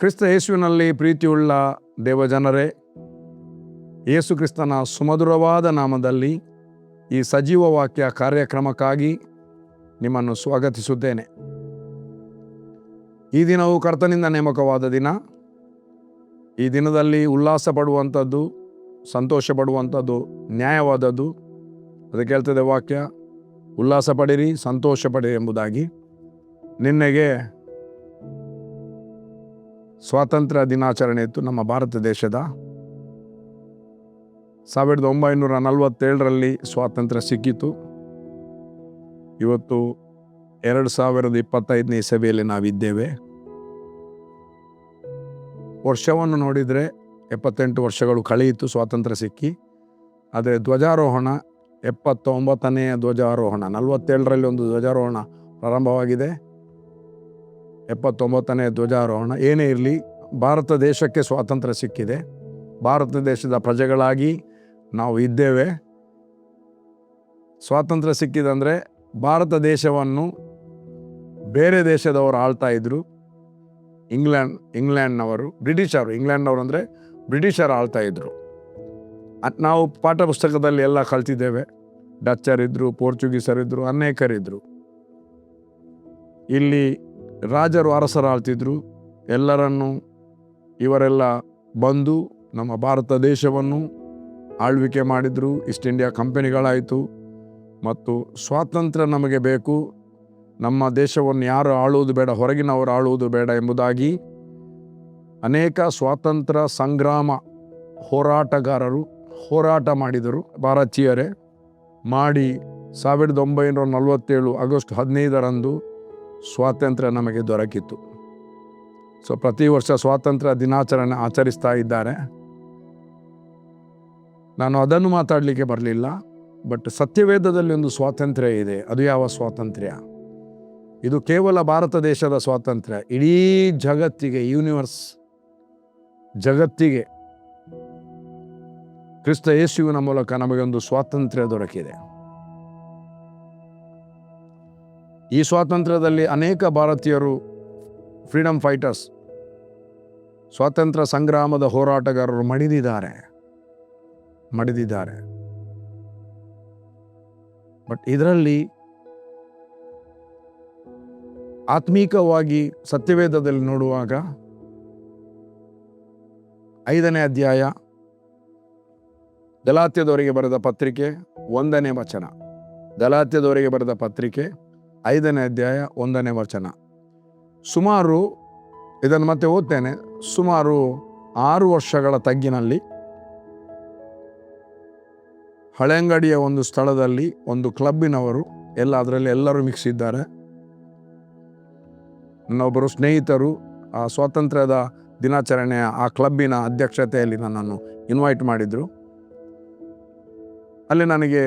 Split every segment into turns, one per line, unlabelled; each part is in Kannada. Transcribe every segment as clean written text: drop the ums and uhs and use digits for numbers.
ಕ್ರಿಸ್ತ ಯೇಸುವಿನಲ್ಲಿ ಪ್ರೀತಿಯುಳ್ಳ ದೇವಜನರೇ, ಯೇಸು ಕ್ರಿಸ್ತನ ಸುಮಧುರವಾದ ನಾಮದಲ್ಲಿ ಈ ಸಜೀವ ವಾಕ್ಯ ಕಾರ್ಯಕ್ರಮಕ್ಕಾಗಿ ನಿಮ್ಮನ್ನು ಸ್ವಾಗತಿಸುತ್ತೇನೆ. ಈ ದಿನವು ಕರ್ತನಿಂದ ನೇಮಕವಾದ ದಿನ. ಈ ದಿನದಲ್ಲಿ ಉಲ್ಲಾಸ ಪಡುವಂಥದ್ದು, ಸಂತೋಷ ಪಡುವಂಥದ್ದು ನ್ಯಾಯವಾದದ್ದು. ಅದಕ್ಕೆ ಹೇಳ್ತದೆ ವಾಕ್ಯ, ಉಲ್ಲಾಸ ಪಡಿರಿ, ಸಂತೋಷ ಪಡಿರಿ ಎಂಬುದಾಗಿ. ನಿನ್ನೆಗೆ ಸ್ವಾತಂತ್ರ್ಯ ದಿನಾಚರಣೆ ಇತ್ತು ನಮ್ಮ ಭಾರತ ದೇಶದ. 1947ರಲ್ಲಿ ಸ್ವಾತಂತ್ರ್ಯ ಸಿಕ್ಕಿತು. ಇವತ್ತು 2025ನೇ ಇಸವಿಯಲ್ಲಿ ನಾವಿದ್ದೇವೆ. ವರ್ಷವನ್ನು ನೋಡಿದರೆ 78 ವರ್ಷಗಳು ಕಳೆಯಿತು ಸ್ವಾತಂತ್ರ್ಯ ಸಿಕ್ಕಿ. ಆದರೆ ಧ್ವಜಾರೋಹಣ 79ನೇ ಧ್ವಜಾರೋಹಣ, 47ರಲ್ಲಿ ಒಂದು ಧ್ವಜಾರೋಹಣ ಪ್ರಾರಂಭವಾಗಿದೆ. 79ನೇ ಧ್ವಜಾರೋಹಣ. ಏನೇ ಇರಲಿ, ಭಾರತ ದೇಶಕ್ಕೆ ಸ್ವಾತಂತ್ರ್ಯ ಸಿಕ್ಕಿದೆ. ಭಾರತ ದೇಶದ ಪ್ರಜೆಗಳಾಗಿ ನಾವು ಇದ್ದೇವೆ. ಸ್ವಾತಂತ್ರ್ಯ ಸಿಕ್ಕಿದಂದರೆ ಭಾರತ ದೇಶವನ್ನು ಬೇರೆ ದೇಶದವರು ಆಳ್ತಾ ಇದ್ರು. ಇಂಗ್ಲೆಂಡ್ನವರು, ಇಂಗ್ಲೆಂಡ್ನವರು ಅಂದರೆ ಬ್ರಿಟಿಷರು ಆಳ್ತಾ ಇದ್ರು. ನಾವು ಪಾಠ ಪುಸ್ತಕದಲ್ಲಿ ಎಲ್ಲ ಕಲ್ತಿದ್ದೇವೆ. ಡಚ್ಚರಿದ್ದರು, ಪೋರ್ಚುಗೀಸರಿದ್ದರು, ಅನೇಕರಿದ್ದರು. ಇಲ್ಲಿ ರಾಜರು, ಅರಸರು ಆಳ್ತಿದ್ರು. ಎಲ್ಲರನ್ನು ಇವರೆಲ್ಲ ಬಂದು ನಮ್ಮ ಭಾರತ ದೇಶವನ್ನು ಆಳ್ವಿಕೆ ಮಾಡಿದರು. ಈಸ್ಟ್ ಇಂಡಿಯಾ ಕಂಪನಿಗಳಾಯಿತು. ಮತ್ತು ಸ್ವಾತಂತ್ರ್ಯ ನಮಗೆ ಬೇಕು, ನಮ್ಮ ದೇಶವನ್ನು ಯಾರು ಆಳುವುದು ಬೇಡ, ಹೊರಗಿನವರು ಆಳುವುದು ಬೇಡ ಎಂಬುದಾಗಿ ಅನೇಕ ಸ್ವಾತಂತ್ರ್ಯ ಸಂಗ್ರಾಮ ಹೋರಾಟಗಾರರು ಹೋರಾಟ ಮಾಡಿದರು. ಭಾರತೀಯರೇ ಮಾಡಿ 1947 ಆಗಸ್ಟ್ 15ರಂದು ಸ್ವಾತಂತ್ರ್ಯ ನಮಗೆ ದೊರಕಿತ್ತು. ಪ್ರತಿ ವರ್ಷ ಸ್ವಾತಂತ್ರ್ಯ ದಿನಾಚರಣೆ ಆಚರಿಸ್ತಾ ಇದ್ದಾರೆ. ನಾನು ಅದನ್ನು ಮಾತಾಡಲಿಕ್ಕೆ ಬರಲಿಲ್ಲ. ಬಟ್ ಸತ್ಯವೇದದಲ್ಲಿ ಒಂದು ಸ್ವಾತಂತ್ರ್ಯ ಇದೆ. ಅದು ಯಾವ ಸ್ವಾತಂತ್ರ್ಯ? ಇದು ಕೇವಲ ಭಾರತ ದೇಶದ ಸ್ವಾತಂತ್ರ್ಯ. ಇಡೀ ಜಗತ್ತಿಗೆ, ಯೂನಿವರ್ಸ್ ಜಗತ್ತಿಗೆ ಕ್ರಿಸ್ತ ಯೇಸುವಿನ ಮೂಲಕ ನಮಗೊಂದು ಸ್ವಾತಂತ್ರ್ಯ ದೊರಕಿದೆ. ಈ ಸ್ವಾತಂತ್ರ್ಯದಲ್ಲಿ ಅನೇಕ ಭಾರತೀಯರು ಫ್ರೀಡಮ್ ಫೈಟರ್ಸ್, ಸ್ವಾತಂತ್ರ್ಯ ಸಂಗ್ರಾಮದ ಹೋರಾಟಗಾರರು ಮಡಿದಿದ್ದಾರೆ. ಬಟ್ ಇದರಲ್ಲಿ ಆತ್ಮೀಕವಾಗಿ ಸತ್ಯವೇದದಲ್ಲಿ ನೋಡುವಾಗ 5ನೇ ಅಧ್ಯಾಯ, ಗಲಾತ್ಯದವರಿಗೆ ಬರೆದ ಪತ್ರಿಕೆ 1ನೇ ವಚನ. ಗಲಾತ್ಯದವರಿಗೆ ಬರೆದ ಪತ್ರಿಕೆ 5ನೇ ಅಧ್ಯಾಯ 1ನೇ ವಚನ. ಸುಮಾರು, ಇದನ್ನು ಮತ್ತೆ ಓದ್ತೇನೆ, ಸುಮಾರು 6 ವರ್ಷಗಳ ತಗ್ಗಿನಲ್ಲಿ ಹಳೆಂಗಡಿಯ ಒಂದು ಸ್ಥಳದಲ್ಲಿ ಒಂದು ಕ್ಲಬ್ಬಿನವರು ಅದರಲ್ಲಿ ಎಲ್ಲರೂ ಮಿಕ್ಸ್ ಇದ್ದಾರೆ. ನನ್ನೊಬ್ಬರು ಸ್ನೇಹಿತರು ಆ ಸ್ವಾತಂತ್ರ್ಯದ ದಿನಾಚರಣೆಯ ಆ ಕ್ಲಬ್ಬಿನ ಅಧ್ಯಕ್ಷತೆಯಲ್ಲಿ ನನ್ನನ್ನು ಇನ್ವೈಟ್ ಮಾಡಿದರು. ಅಲ್ಲಿ ನನಗೆ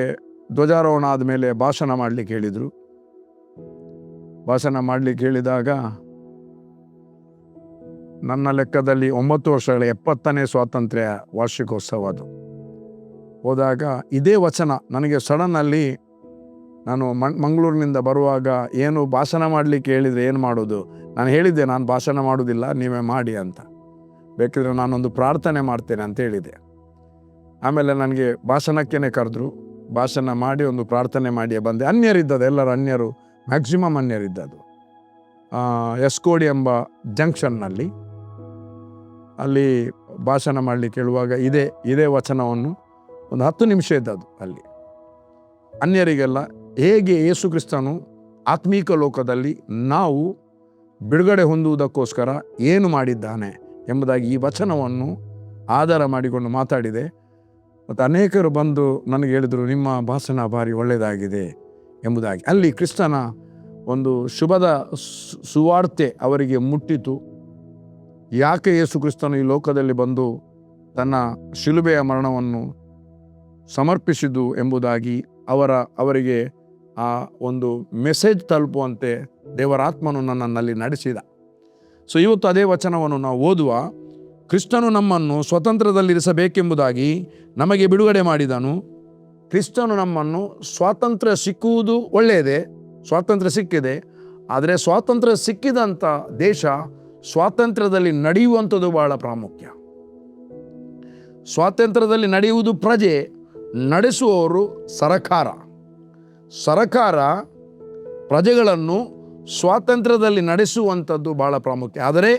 ಧ್ವಜಾರೋಹಣ ಆದಮೇಲೆ ಭಾಷಣ ಮಾಡಲಿಕ್ಕೆ ಹೇಳಿದರು. ಭಾಷಣ ಮಾಡಲಿಕ್ಕೆ ಹೇಳಿದಾಗ ನನ್ನ ಲೆಕ್ಕದಲ್ಲಿ 9 ವರ್ಷಗಳ 70ನೇ ಸ್ವಾತಂತ್ರ್ಯ ವಾರ್ಷಿಕೋತ್ಸವ ಅದು. ಹೋದಾಗ ಇದೇ ವಚನ ನನಗೆ ಸಡನ್ನಲ್ಲಿ, ನಾನು ಮಂಗಳೂರಿನಿಂದ ಬರುವಾಗ ಏನು ಭಾಷಣ ಮಾಡಲಿಕ್ಕೆ ಹೇಳಿದರೆ ಏನು ಮಾಡೋದು? ನಾನು ಹೇಳಿದ್ದೆ, ನಾನು ಭಾಷಣ ಮಾಡೋದಿಲ್ಲ, ನೀವೇ ಮಾಡಿ ಅಂತ. ಬೇಕಿದ್ರೆ ನಾನೊಂದು ಪ್ರಾರ್ಥನೆ ಮಾಡ್ತೇನೆ ಅಂತ ಹೇಳಿದೆ. ಆಮೇಲೆ ನನಗೆ ಭಾಷಣಕ್ಕೇ ಕರೆದ್ರು. ಭಾಷಣ ಮಾಡಿ ಒಂದು ಪ್ರಾರ್ಥನೆ ಮಾಡಿಯೇ ಬಂದೆ. ಅನ್ಯರಿದ್ದದ್ದು, ಎಲ್ಲರೂ ಅನ್ಯರು, ಮ್ಯಾಕ್ಸಿಮಮ್ ಅನ್ಯರಿದ್ದದು. ಎಸ್ಕೋಡಿ ಎಂಬ ಜಂಕ್ಷನ್ನಲ್ಲಿ ಅಲ್ಲಿ ಭಾಷಣ ಮಾಡಲಿಕ್ಕೆ ಹೇಳುವಾಗ ಇದೇ ವಚನವನ್ನು ಒಂದು 10 ನಿಮಿಷ ಇದ್ದದ್ದು ಅಲ್ಲಿ. ಅನ್ಯರಿಗೆಲ್ಲ ಹೇಗೆ ಯೇಸು ಕ್ರಿಸ್ತನು ಆತ್ಮೀಕ ಲೋಕದಲ್ಲಿ ನಾವು ಬಿಡುಗಡೆ ಹೊಂದುವುದಕ್ಕೋಸ್ಕರ ಏನು ಮಾಡಿದ್ದಾನೆ ಎಂಬುದಾಗಿ ಈ ವಚನವನ್ನು ಆಧಾರ ಮಾಡಿಕೊಂಡು ಮಾತಾಡಿದೆ. ಮತ್ತು ಅನೇಕರು ಬಂದು ನನಗೆ ಹೇಳಿದರು, ನಿಮ್ಮ ಭಾಷಣ ಭಾರಿ ಒಳ್ಳೆಯದಾಗಿದೆ ಎಂಬುದಾಗಿ. ಅಲ್ಲಿ ಕ್ರಿಸ್ತನ ಒಂದು ಶುಭದ ಸುವಾರ್ತೆ ಅವರಿಗೆ ಮುಟ್ಟಿತು. ಯಾಕೆ ಯೇಸು ಕ್ರಿಸ್ತನು ಈ ಲೋಕದಲ್ಲಿ ಬಂದು ತನ್ನ ಶಿಲುಬೆಯ ಮರಣವನ್ನು ಸಮರ್ಪಿಸಿದ್ದು ಎಂಬುದಾಗಿ ಅವರಿಗೆ ಆ ಒಂದು ಮೆಸೇಜ್ ತಲುಪುವಂತೆ ದೇವರಾತ್ಮನು ನನ್ನಲ್ಲಿ ನಡೆಸಿದ. ಇವತ್ತು ಅದೇ ವಚನವನ್ನು ನಾವು ಓದುವ. ಕ್ರಿಸ್ತನು ನಮ್ಮನ್ನು ಸ್ವತಂತ್ರದಲ್ಲಿರಿಸಬೇಕೆಂಬುದಾಗಿ ನಮಗೆ ಬಿಡುಗಡೆ ಮಾಡಿದನು. ಕ್ರಿಸ್ತನು ನಮ್ಮನ್ನು, ಸ್ವಾತಂತ್ರ್ಯ ಸಿಕ್ಕುವುದು ಒಳ್ಳೆಯದೇ, ಸ್ವಾತಂತ್ರ್ಯ ಸಿಕ್ಕಿದೆ. ಆದರೆ ಸ್ವಾತಂತ್ರ್ಯ ಸಿಕ್ಕಿದಂಥ ದೇಶ ಸ್ವಾತಂತ್ರ್ಯದಲ್ಲಿ ನಡೆಯುವಂಥದ್ದು ಬಹಳ ಪ್ರಾಮುಖ್ಯ. ಸ್ವಾತಂತ್ರ್ಯದಲ್ಲಿ ನಡೆಯುವುದು ಪ್ರಜೆ, ನಡೆಸುವವರು ಸರಕಾರ. ಸರಕಾರ ಪ್ರಜೆಗಳನ್ನು ಸ್ವಾತಂತ್ರ್ಯದಲ್ಲಿ ನಡೆಸುವಂಥದ್ದು ಬಹಳ ಪ್ರಾಮುಖ್ಯ. ಆದರೆ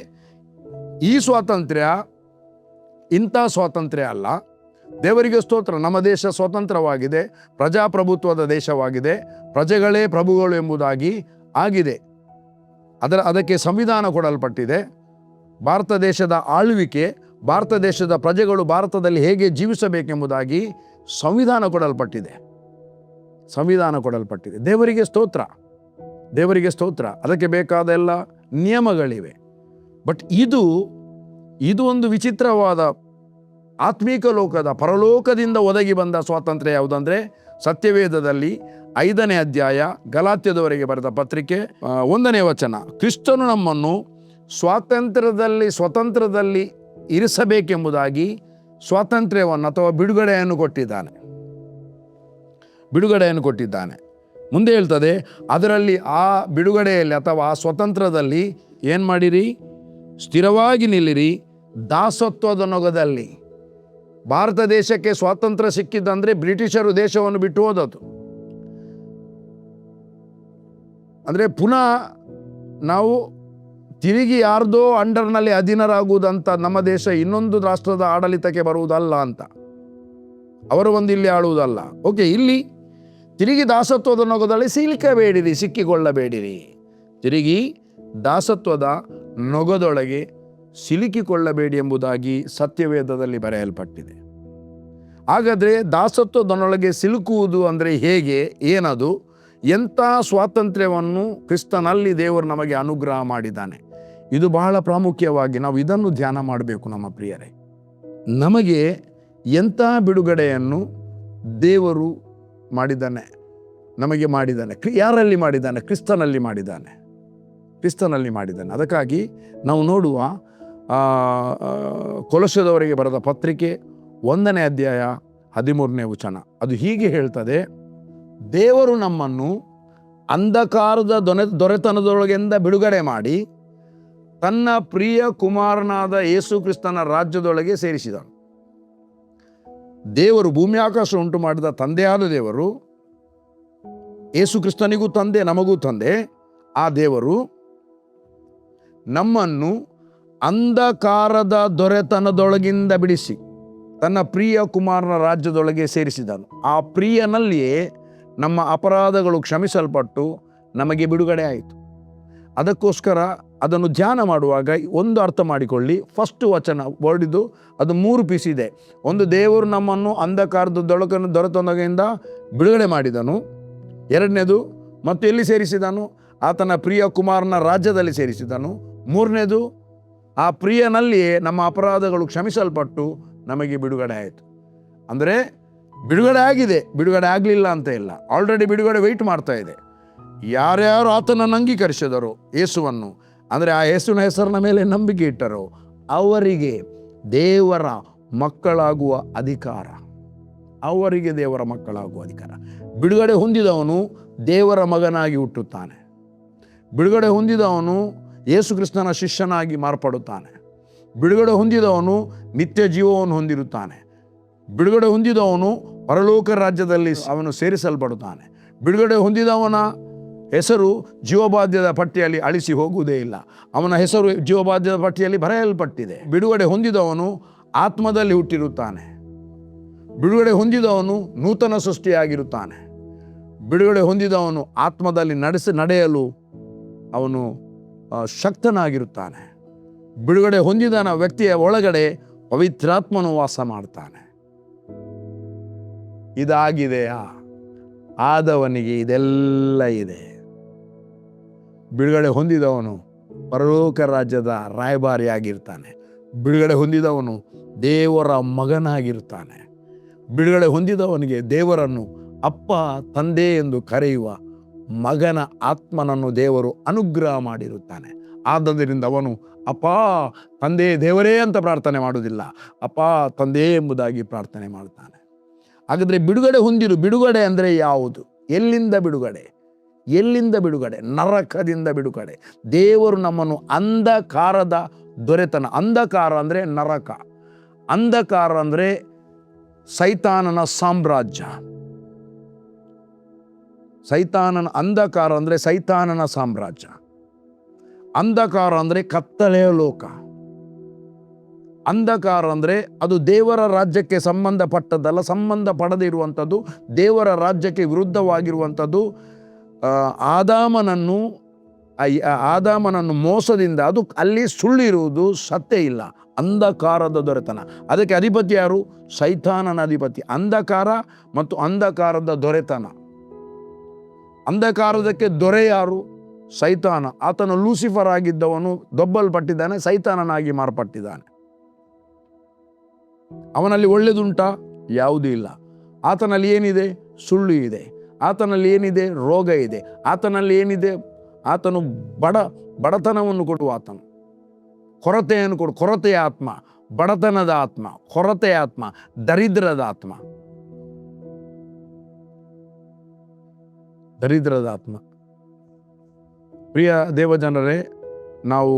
ಈ ಸ್ವಾತಂತ್ರ್ಯ ಇಂಥ ಸ್ವಾತಂತ್ರ್ಯ ಅಲ್ಲ. ದೇವರಿಗೆ ಸ್ತೋತ್ರ, ನಮ್ಮ ದೇಶ ಸ್ವತಂತ್ರವಾಗಿದೆ, ಪ್ರಜಾಪ್ರಭುತ್ವದ ದೇಶವಾಗಿದೆ, ಪ್ರಜೆಗಳೇ ಪ್ರಭುಗಳು ಎಂಬುದಾಗಿ ಆಗಿದೆ. ಅದಕ್ಕೆ ಸಂವಿಧಾನ ಕೊಡಲ್ಪಟ್ಟಿದೆ. ಭಾರತ ದೇಶದ ಆಳ್ವಿಕೆ, ಭಾರತ ದೇಶದ ಪ್ರಜೆಗಳು ಭಾರತದಲ್ಲಿ ಹೇಗೆ ಜೀವಿಸಬೇಕೆಂಬುದಾಗಿ ಸಂವಿಧಾನ ಕೊಡಲ್ಪಟ್ಟಿದೆ. ದೇವರಿಗೆ ಸ್ತೋತ್ರ, ದೇವರಿಗೆ ಸ್ತೋತ್ರ. ಅದಕ್ಕೆ ಬೇಕಾದ ಎಲ್ಲ ನಿಯಮಗಳಿವೆ. ಬಟ್ ಇದು ಒಂದು ವಿಚಿತ್ರವಾದ ಆತ್ಮೀಕ ಲೋಕದ ಪರಲೋಕದಿಂದ ಒದಗಿ ಬಂದ ಸ್ವಾತಂತ್ರ್ಯ ಯಾವುದಂದರೆ, ಸತ್ಯವೇದದಲ್ಲಿ 5ನೇ ಅಧ್ಯಾಯ ಗಲಾತ್ಯದವರೆಗೆ ಬರೆದ ಪತ್ರಿಕೆ 1ನೇ ವಚನ, ಕ್ರಿಸ್ತನು ನಮ್ಮನ್ನು ಸ್ವತಂತ್ರದಲ್ಲಿ ಇರಿಸಬೇಕೆಂಬುದಾಗಿ ಸ್ವಾತಂತ್ರ್ಯವನ್ನು ಅಥವಾ ಬಿಡುಗಡೆಯನ್ನು ಕೊಟ್ಟಿದ್ದಾನೆ. ಮುಂದೆ ಹೇಳ್ತದೆ, ಅದರಲ್ಲಿ ಆ ಬಿಡುಗಡೆಯಲ್ಲಿ ಅಥವಾ ಆ ಸ್ವತಂತ್ರದಲ್ಲಿ ಏನು ಮಾಡಿರಿ? ಸ್ಥಿರವಾಗಿ ನಿಲ್ಲಿರಿ, ದಾಸತ್ವದ ನೊಗದಲ್ಲಿ. ಭಾರತ ದೇಶಕ್ಕೆ ಸ್ವಾತಂತ್ರ್ಯ ಸಿಕ್ಕಿದ್ದಂದರೆ ಬ್ರಿಟಿಷರು ದೇಶವನ್ನು ಬಿಟ್ಟು ಹೋದದ್ದು. ಅಂದರೆ ಪುನಃ ನಾವು ತಿರುಗಿ ಯಾರ್ದೋ ಅಂಡರ್ನಲ್ಲಿ ಅಧೀನರಾಗುವುದಂತ, ನಮ್ಮ ದೇಶ ಇನ್ನೊಂದು ರಾಷ್ಟ್ರದ ಆಡಳಿತಕ್ಕೆ ಬರುವುದಲ್ಲ ಅಂತ, ಅವರು ಒಂದು ಇಲ್ಲಿ ಆಳುವುದಲ್ಲ. ಓಕೆ, ಇಲ್ಲಿ ತಿರುಗಿ ದಾಸತ್ವದ ನೊಗದಲ್ಲಿ ಸಿಕ್ಕಿಕೊಳ್ಳಬೇಡಿರಿ. ತಿರುಗಿ ದಾಸತ್ವದ ನೊಗದೊಳಗೆ ಸಿಲುಕಿಕೊಳ್ಳಬೇಡಿ ಎಂಬುದಾಗಿ ಸತ್ಯವೇದದಲ್ಲಿ ಬರೆಯಲ್ಪಟ್ಟಿದೆ. ಹಾಗಾದರೆ ದಾಸತ್ವದನೊಳಗೆ ಸಿಲುಕುವುದು ಅಂದರೆ ಹೇಗೆ? ಏನದು? ಎಂಥ ಸ್ವಾತಂತ್ರ್ಯವನ್ನು ಕ್ರಿಸ್ತನಲ್ಲಿ ದೇವರು ನಮಗೆ ಅನುಗ್ರಹ ಮಾಡಿದ್ದಾನೆ. ಇದು ಬಹಳ ಪ್ರಾಮುಖ್ಯವಾಗಿ ನಾವು ಇದನ್ನು ಧ್ಯಾನ ಮಾಡಬೇಕು ನಮ್ಮ ಪ್ರಿಯರೇ. ನಮಗೆ ಎಂಥ ಬಿಡುಗಡೆಯನ್ನು ದೇವರು ನಮಗೆ ಮಾಡಿದ್ದಾನೆ. ಯಾರಲ್ಲಿ ಮಾಡಿದ್ದಾನೆ? ಕ್ರಿಸ್ತನಲ್ಲಿ ಮಾಡಿದ್ದಾನೆ. ಅದಕ್ಕಾಗಿ ನಾವು ನೋಡುವ ಕೊಲೊಸ್ಸೆದವರಿಗೆ ಬರೆದ ಪತ್ರಿಕೆ 1ನೇ ಅಧ್ಯಾಯ 13ನೇ ವಚನ, ಅದು ಹೀಗೆ ಹೇಳ್ತದೆ, ದೇವರು ನಮ್ಮನ್ನು ಅಂಧಕಾರದ ದೊರೆತನದೊಳಗಿಂದ ಬಿಡುಗಡೆ ಮಾಡಿ ತನ್ನ ಪ್ರಿಯ ಕುಮಾರನಾದ ಯೇಸು ಕ್ರಿಸ್ತನ ರಾಜ್ಯದೊಳಗೆ ಸೇರಿಸಿದನು. ದೇವರು ಭೂಮಿ ಆಕಾಶ ಉಂಟು ಮಾಡಿದ ತಂದೆಯಾದ ದೇವರು, ಯೇಸು ಕ್ರಿಸ್ತನಿಗೂ ತಂದೆ, ನಮಗೂ ತಂದೆ, ಆ ದೇವರು ನಮ್ಮನ್ನು ಅಂಧಕಾರದ ದೊರೆತನದೊಳಗಿಂದ ಬಿಡಿಸಿ ತನ್ನ ಪ್ರಿಯ ಕುಮಾರನ ರಾಜ್ಯದೊಳಗೆ ಸೇರಿಸಿದನು. ಆ ಪ್ರಿಯನಲ್ಲಿಯೇ ನಮ್ಮ ಅಪರಾಧಗಳು ಕ್ಷಮಿಸಲ್ಪಟ್ಟು ನಮಗೆ ಬಿಡುಗಡೆ ಆಯಿತು. ಅದಕ್ಕೋಸ್ಕರ ಅದನ್ನು ಧ್ಯಾನ ಮಾಡುವಾಗ ಒಂದು ಅರ್ಥ ಮಾಡಿಕೊಳ್ಳಿ. ಫಸ್ಟ್ ವಚನ ವರ್ಡಿದು ಅದು 3 ಪೀಸ್ ಇದೆ. ಒಂದು, ದೇವರು ನಮ್ಮನ್ನು ಅಂಧಕಾರದ ದೊರೆತನದಿಂದ ಬಿಡುಗಡೆ ಮಾಡಿದನು. 2ನೇದು, ಮತ್ತು ಎಲ್ಲಿ ಸೇರಿಸಿದನು? ಆತನ ಪ್ರಿಯ ಕುಮಾರನ ರಾಜ್ಯದಲ್ಲಿ ಸೇರಿಸಿದನು. 3ನೇದು, ಆ ಪ್ರಿಯನಲ್ಲಿಯೇ ನಮ್ಮ ಅಪರಾಧಗಳು ಕ್ಷಮಿಸಲ್ಪಟ್ಟು ನಮಗೆ ಬಿಡುಗಡೆ ಆಯಿತು. ಅಂದರೆ ಬಿಡುಗಡೆ ಆಗಿದೆ, ಬಿಡುಗಡೆ ಆಗಲಿಲ್ಲ ಅಂತ ಇಲ್ಲ. ಆಲ್ರೆಡಿ ಬಿಡುಗಡೆ ವೆಯ್ಟ್ ಮಾಡ್ತಾ ಇದೆ. ಯಾರ್ಯಾರು ಆತನನ್ನು ಅಂಗೀಕರಿಸಿದರೋ, ಯೇಸುವನ್ನು, ಅಂದರೆ ಆ ಯೇಸುವಿನ ಹೆಸರಿನ ಮೇಲೆ ನಂಬಿಕೆ ಇಟ್ಟರೋ ಅವರಿಗೆ ದೇವರ ಮಕ್ಕಳಾಗುವ ಅಧಿಕಾರ. ಬಿಡುಗಡೆ ಹೊಂದಿದವನು ದೇವರ ಮಗನಾಗಿ ಹುಟ್ಟುತ್ತಾನೆ. ಬಿಡುಗಡೆ ಹೊಂದಿದವನು ಯೇಸು ಕ್ರಿಸ್ತನ ಶಿಷ್ಯನಾಗಿ ಮಾರ್ಪಡುತ್ತಾನೆ. ಬಿಡುಗಡೆ ಹೊಂದಿದವನು ನಿತ್ಯ ಜೀವವನ್ನು ಹೊಂದಿರುತ್ತಾನೆ. ಬಿಡುಗಡೆ ಹೊಂದಿದವನು ಪರಲೋಕ ರಾಜ್ಯದಲ್ಲಿ ಅವನು ಸೇರಿಸಲ್ಪಡುತ್ತಾನೆ. ಬಿಡುಗಡೆ ಹೊಂದಿದವನ ಹೆಸರು ಜೀವಬಾಧ್ಯದ ಪಟ್ಟಿಯಲ್ಲಿ ಅಳಿಸಿ ಹೋಗುವುದೇ ಇಲ್ಲ. ಅವನ ಹೆಸರು ಜೀವಬಾಧ್ಯದ ಪಟ್ಟಿಯಲ್ಲಿ ಬರೆಯಲ್ಪಟ್ಟಿದೆ. ಬಿಡುಗಡೆ ಹೊಂದಿದವನು ಆತ್ಮದಲ್ಲಿ ಹುಟ್ಟಿರುತ್ತಾನೆ. ಬಿಡುಗಡೆ ಹೊಂದಿದವನು ನೂತನ ಸೃಷ್ಟಿಯಾಗಿರುತ್ತಾನೆ. ಬಿಡುಗಡೆ ಹೊಂದಿದವನು ಆತ್ಮದಲ್ಲಿ ನಡೆಯಲು ಅವನು ಶಕ್ತನಾಗಿರುತ್ತಾನೆ. ಬಿಡುಗಡೆ ಹೊಂದಿದನ ವ್ಯಕ್ತಿಯ ಒಳಗಡೆ ಪವಿತ್ರಾತ್ಮನು ವಾಸ ಮಾಡ್ತಾನೆ. ಇದಾಗಿದೆಯಾ? ಆದವನಿಗೆ ಇದೆಲ್ಲ ಇದೆ. ಬಿಡುಗಡೆ ಹೊಂದಿದವನು ಪರಲೋಕ ರಾಜ್ಯದ ರಾಯಭಾರಿಯಾಗಿರ್ತಾನೆ. ಬಿಡುಗಡೆ ಹೊಂದಿದವನು ದೇವರ ಮಗನಾಗಿರ್ತಾನೆ. ಬಿಡುಗಡೆ ಹೊಂದಿದವನಿಗೆ ದೇವರನ್ನು ಅಪ್ಪ, ತಂದೆ ಎಂದು ಕರೆಯುವ ಮಗನ ಆತ್ಮನನ್ನು ದೇವರು ಅನುಗ್ರಹ ಮಾಡಿರುತ್ತಾನೆ. ಆದ್ದರಿಂದ ಅವನು ಅಪ್ಪ, ತಂದೆ, ದೇವರೇ ಅಂತ ಪ್ರಾರ್ಥನೆ ಮಾಡುವುದಿಲ್ಲ, ಅಪ್ಪ, ತಂದೆ ಎಂಬುದಾಗಿ ಪ್ರಾರ್ಥನೆ ಮಾಡ್ತಾನೆ. ಹಾಗಾದರೆ ಬಿಡುಗಡೆ ಹೊಂದಿರು. ಬಿಡುಗಡೆ ಅಂದರೆ ಯಾವುದು? ಎಲ್ಲಿಂದ ಬಿಡುಗಡೆ? ಎಲ್ಲಿಂದ ಬಿಡುಗಡೆ? ನರಕದಿಂದ ಬಿಡುಗಡೆ. ದೇವರು ನಮ್ಮನ್ನು ಅಂಧಕಾರದ ದೊರೆತನ, ಅಂಧಕಾರ ಅಂದರೆ ನರಕ, ಅಂಧಕಾರ ಅಂದರೆ ಸೈತಾನನ ಸಾಮ್ರಾಜ್ಯ, ಅಂಧಕಾರ ಅಂದರೆ ಸೈತಾನನ ಸಾಮ್ರಾಜ್ಯ, ಅಂಧಕಾರ ಅಂದರೆ ಕತ್ತಲೆಯ ಲೋಕ, ಅಂಧಕಾರ ಅಂದರೆ ಅದು ದೇವರ ರಾಜ್ಯಕ್ಕೆ ಸಂಬಂಧಪಟ್ಟದ್ದಲ್ಲ, ಸಂಬಂಧ ಪಡೆದಿರುವಂಥದ್ದು, ದೇವರ ರಾಜ್ಯಕ್ಕೆ ವಿರುದ್ಧವಾಗಿರುವಂಥದ್ದು. ಆದಾಮನನ್ನು ಮೋಸದಿಂದ, ಅದು ಅಲ್ಲಿ ಸುಳ್ಳಿರುವುದು, ಸತ್ಯ ಇಲ್ಲ, ಅಂಧಕಾರದ ದೊರೆತನ. ಅದಕ್ಕೆ ಅಧಿಪತಿ ಯಾರು? ಸೈತಾನನ ಅಧಿಪತಿ. ಅಂಧಕಾರ ಮತ್ತು ಅಂಧಕಾರದ ದೊರೆತನ. ಅಂಧಕಾರದಕ್ಕೆ ದೊರೆ ಯಾರು? ಸೈತಾನ. ಆತನು ಲೂಸಿಫರ್ ಆಗಿದ್ದವನು ದೊಬ್ಬಲ್ಪಟ್ಟಿದ್ದಾನೆ, ಸೈತಾನನಾಗಿ ಮಾರ್ಪಟ್ಟಿದ್ದಾನೆ. ಅವನಲ್ಲಿ ಒಳ್ಳೆದುಂಟಾ? ಯಾವುದೂ ಇಲ್ಲ. ಆತನಲ್ಲಿ ಏನಿದೆ? ಸುಳ್ಳು ಇದೆ. ಆತನಲ್ಲಿ ಏನಿದೆ? ರೋಗ ಇದೆ. ಆತನಲ್ಲಿ ಏನಿದೆ? ಆತನು ಬಡತನವನ್ನು ಕೊಡುವ ಆತನು, ಕೊರತೆಯನ್ನು ಕೊರತೆಯ ಆತ್ಮ, ಬಡತನದ ಆತ್ಮ, ಕೊರತೆಯ ಆತ್ಮ, ದರಿದ್ರದ ಆತ್ಮ, ಪ್ರಿಯ ದೇವಜನರೇ, ನಾವು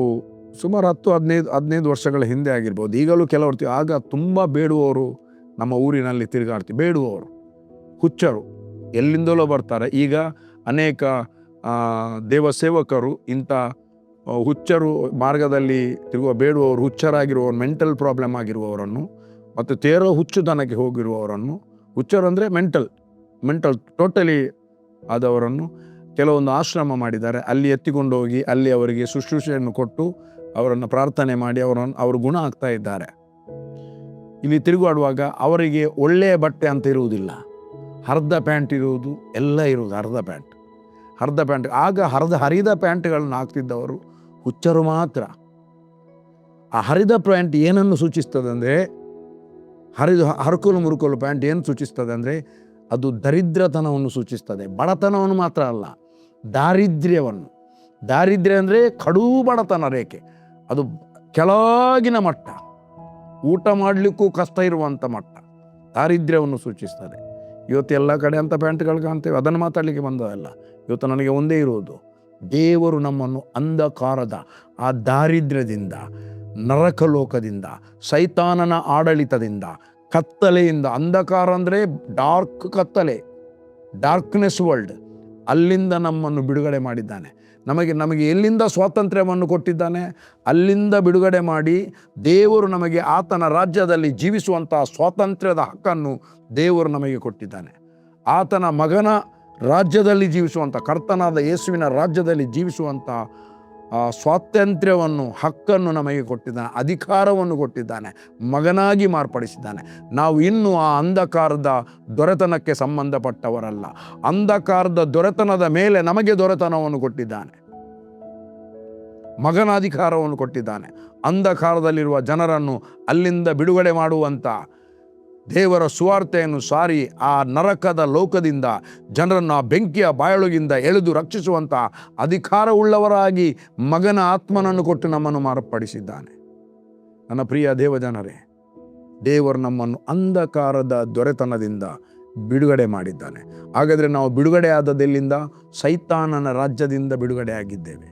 ಸುಮಾರು 10-15 ವರ್ಷಗಳ ಹಿಂದೆ ಆಗಿರ್ಬೋದು, ಈಗಲೂ ಕೆಲವರು, ಆಗ ತುಂಬ ಬೇಡುವವರು ನಮ್ಮ ಊರಿನಲ್ಲಿ ತಿರುಗಾಡ್ತೀವಿ. ಬೇಡುವವರು, ಹುಚ್ಚರು ಎಲ್ಲಿಂದಲೋ ಬರ್ತಾರೆ. ಈಗ ಅನೇಕ ದೇವಸೇವಕರು ಇಂಥ ಹುಚ್ಚರು ಮಾರ್ಗದಲ್ಲಿ ತಿರುಗುವ ಬೇಡುವವರು, ಹುಚ್ಚರಾಗಿರುವವರು, ಮೆಂಟಲ್ ಪ್ರಾಬ್ಲಮ್ ಆಗಿರುವವರನ್ನು ಮತ್ತು ತೀರಾ ಹುಚ್ಚುತನಕ್ಕೆ ಹೋಗಿರುವವರನ್ನು, ಹುಚ್ಚರು ಅಂದರೆ ಮೆಂಟಲ್ ಟೋಟಲಿ ಆದವರನ್ನು ಕೆಲವೊಂದು ಆಶ್ರಮ ಮಾಡಿದ್ದಾರೆ. ಅಲ್ಲಿ ಎತ್ತಿಕೊಂಡು ಹೋಗಿ ಅಲ್ಲಿ ಅವರಿಗೆ ಶುಶ್ರೂಷೆಯನ್ನು ಕೊಟ್ಟು ಅವರನ್ನು ಪ್ರಾರ್ಥನೆ ಮಾಡಿ ಅವರು ಗುಣ ಆಗ್ತಾ ಇದ್ದಾರೆ. ಇಲ್ಲಿ ತಿರುಗಾಡುವಾಗ ಅವರಿಗೆ ಒಳ್ಳೆಯ ಬಟ್ಟೆ ಅಂತ ಇರುವುದಿಲ್ಲ, ಹರಿದ ಪ್ಯಾಂಟ್ ಇರುವುದು, ಎಲ್ಲ ಇರುವುದು ಅರ್ಧ ಪ್ಯಾಂಟ್. ಆಗ ಹರಿದ ಪ್ಯಾಂಟ್ಗಳನ್ನು ಹಾಕ್ತಿದ್ದವರು ಹುಚ್ಚರು ಮಾತ್ರ. ಆ ಹರಿದ ಪ್ಯಾಂಟ್ ಏನನ್ನು ಸೂಚಿಸ್ತದೆ ಅಂದರೆ, ಹರಕಲು ಮುರುಕಲು ಪ್ಯಾಂಟ್ ಏನು ಸೂಚಿಸ್ತದೆ ಅಂದರೆ, ಅದು ದರಿದ್ರತನವನ್ನು ಸೂಚಿಸ್ತದೆ. ಬಡತನವನ್ನು ಮಾತ್ರ ಅಲ್ಲ, ದಾರಿದ್ರ್ಯವನ್ನು. ದಾರಿದ್ರ್ಯ ಅಂದರೆ ಕಡು ಬಡತನ ರೇಖೆ, ಅದು ಕೆಳಗಿನ ಮಟ್ಟ, ಊಟ ಮಾಡಲಿಕ್ಕೂ ಕಷ್ಟ ಇರುವಂಥ ಮಟ್ಟ, ದಾರಿದ್ರ್ಯವನ್ನು ಸೂಚಿಸ್ತದೆ. ಇವತ್ತು ಎಲ್ಲ ಕಡೆ ಅಂಥ ಪ್ಯಾಂಟ್ಗಳು ಕಾಣ್ತೇವೆ, ಅದನ್ನು ಮಾತಾಡಲಿಕ್ಕೆ ಬಂದದಲ್ಲ. ಇವತ್ತು ನನಗೆ ಒಂದೇ ಇರುವುದು, ದೇವರು ನಮ್ಮನ್ನು ಅಂಧಕಾರದ ಆ ದಾರಿದ್ರ್ಯದಿಂದ, ನರಕಲೋಕದಿಂದ, ಸೈತಾನನ ಆಡಳಿತದಿಂದ, ಕತ್ತಲೆಯಿಂದ, ಅಂಧಕಾರ ಅಂದರೆ ಡಾರ್ಕ್ ಕತ್ತಲೆ, ಡಾರ್ಕ್ನೆಸ್ ವರ್ಲ್ಡ್, ಅಲ್ಲಿಂದ ನಮ್ಮನ್ನು ಬಿಡುಗಡೆ ಮಾಡಿದ್ದಾನೆ. ನಮಗೆ ಎಲ್ಲಿಂದ ಸ್ವಾತಂತ್ರ್ಯವನ್ನು ಕೊಟ್ಟಿದ್ದಾನೆ? ಅಲ್ಲಿಂದ ಬಿಡುಗಡೆ ಮಾಡಿ ದೇವರು ನಮಗೆ ಆತನ ರಾಜ್ಯದಲ್ಲಿ ಜೀವಿಸುವಂಥ ಸ್ವಾತಂತ್ರ್ಯದ ಹಕ್ಕನ್ನು ದೇವರು ನಮಗೆ ಕೊಟ್ಟಿದ್ದಾನೆ. ಆತನ ಮಗನ ರಾಜ್ಯದಲ್ಲಿ ಜೀವಿಸುವಂಥ, ಕರ್ತನಾದ ಯೇಸುವಿನ ರಾಜ್ಯದಲ್ಲಿ ಜೀವಿಸುವಂಥ ಸ್ವಾತಂತ್ರ್ಯವನ್ನು, ಹಕ್ಕನ್ನು ನಮಗೆ ಕೊಟ್ಟಿದ್ದಾನೆ, ಅಧಿಕಾರವನ್ನು ಕೊಟ್ಟಿದ್ದಾನೆ, ಮಗನಾಗಿ ಮಾರ್ಪಡಿಸಿದ್ದಾನೆ. ನಾವು ಇನ್ನೂ ಆ ಅಂಧಕಾರದ ದೊರೆತನಕ್ಕೆ ಸಂಬಂಧಪಟ್ಟವರಲ್ಲ. ಅಂಧಕಾರದ ದೊರೆತನದ ಮೇಲೆ ನಮಗೆ ದೊರೆತನವನ್ನು ಕೊಟ್ಟಿದ್ದಾನೆ, ಮಗನ ಅಧಿಕಾರವನ್ನು ಕೊಟ್ಟಿದ್ದಾನೆ. ಅಂಧಕಾರದಲ್ಲಿರುವ ಜನರನ್ನು ಅಲ್ಲಿಂದ ಬಿಡುಗಡೆ ಮಾಡುವಂಥ, ದೇವರ ಸುವಾರ್ತೆಯನ್ನು ಸಾರಿ ಆ ನರಕದ ಲೋಕದಿಂದ ಜನರನ್ನು ಆ ಬೆಂಕಿಯ ಬಾಯೊಳಗಿಂದ ಎಳೆದು ರಕ್ಷಿಸುವಂಥ ಅಧಿಕಾರವುಳ್ಳವರಾಗಿ ಮಗನ ಆತ್ಮನನ್ನು ಕೊಟ್ಟು ನಮ್ಮನ್ನು ಮಾರ್ಪಡಿಸಿದ್ದಾನೆ. ನನ್ನ ಪ್ರಿಯ ದೇವಜನರೇ, ದೇವರು ನಮ್ಮನ್ನು ಅಂಧಕಾರದ ದೊರೆತನದಿಂದ ಬಿಡುಗಡೆ ಮಾಡಿದ್ದಾನೆ. ಹಾಗಾದರೆ ನಾವು ಬಿಡುಗಡೆ ಆದದೆಲ್ಲಿಂದ? ಸೈತಾನನ ರಾಜ್ಯದಿಂದ ಬಿಡುಗಡೆ ಆಗಿದ್ದೇವೆ.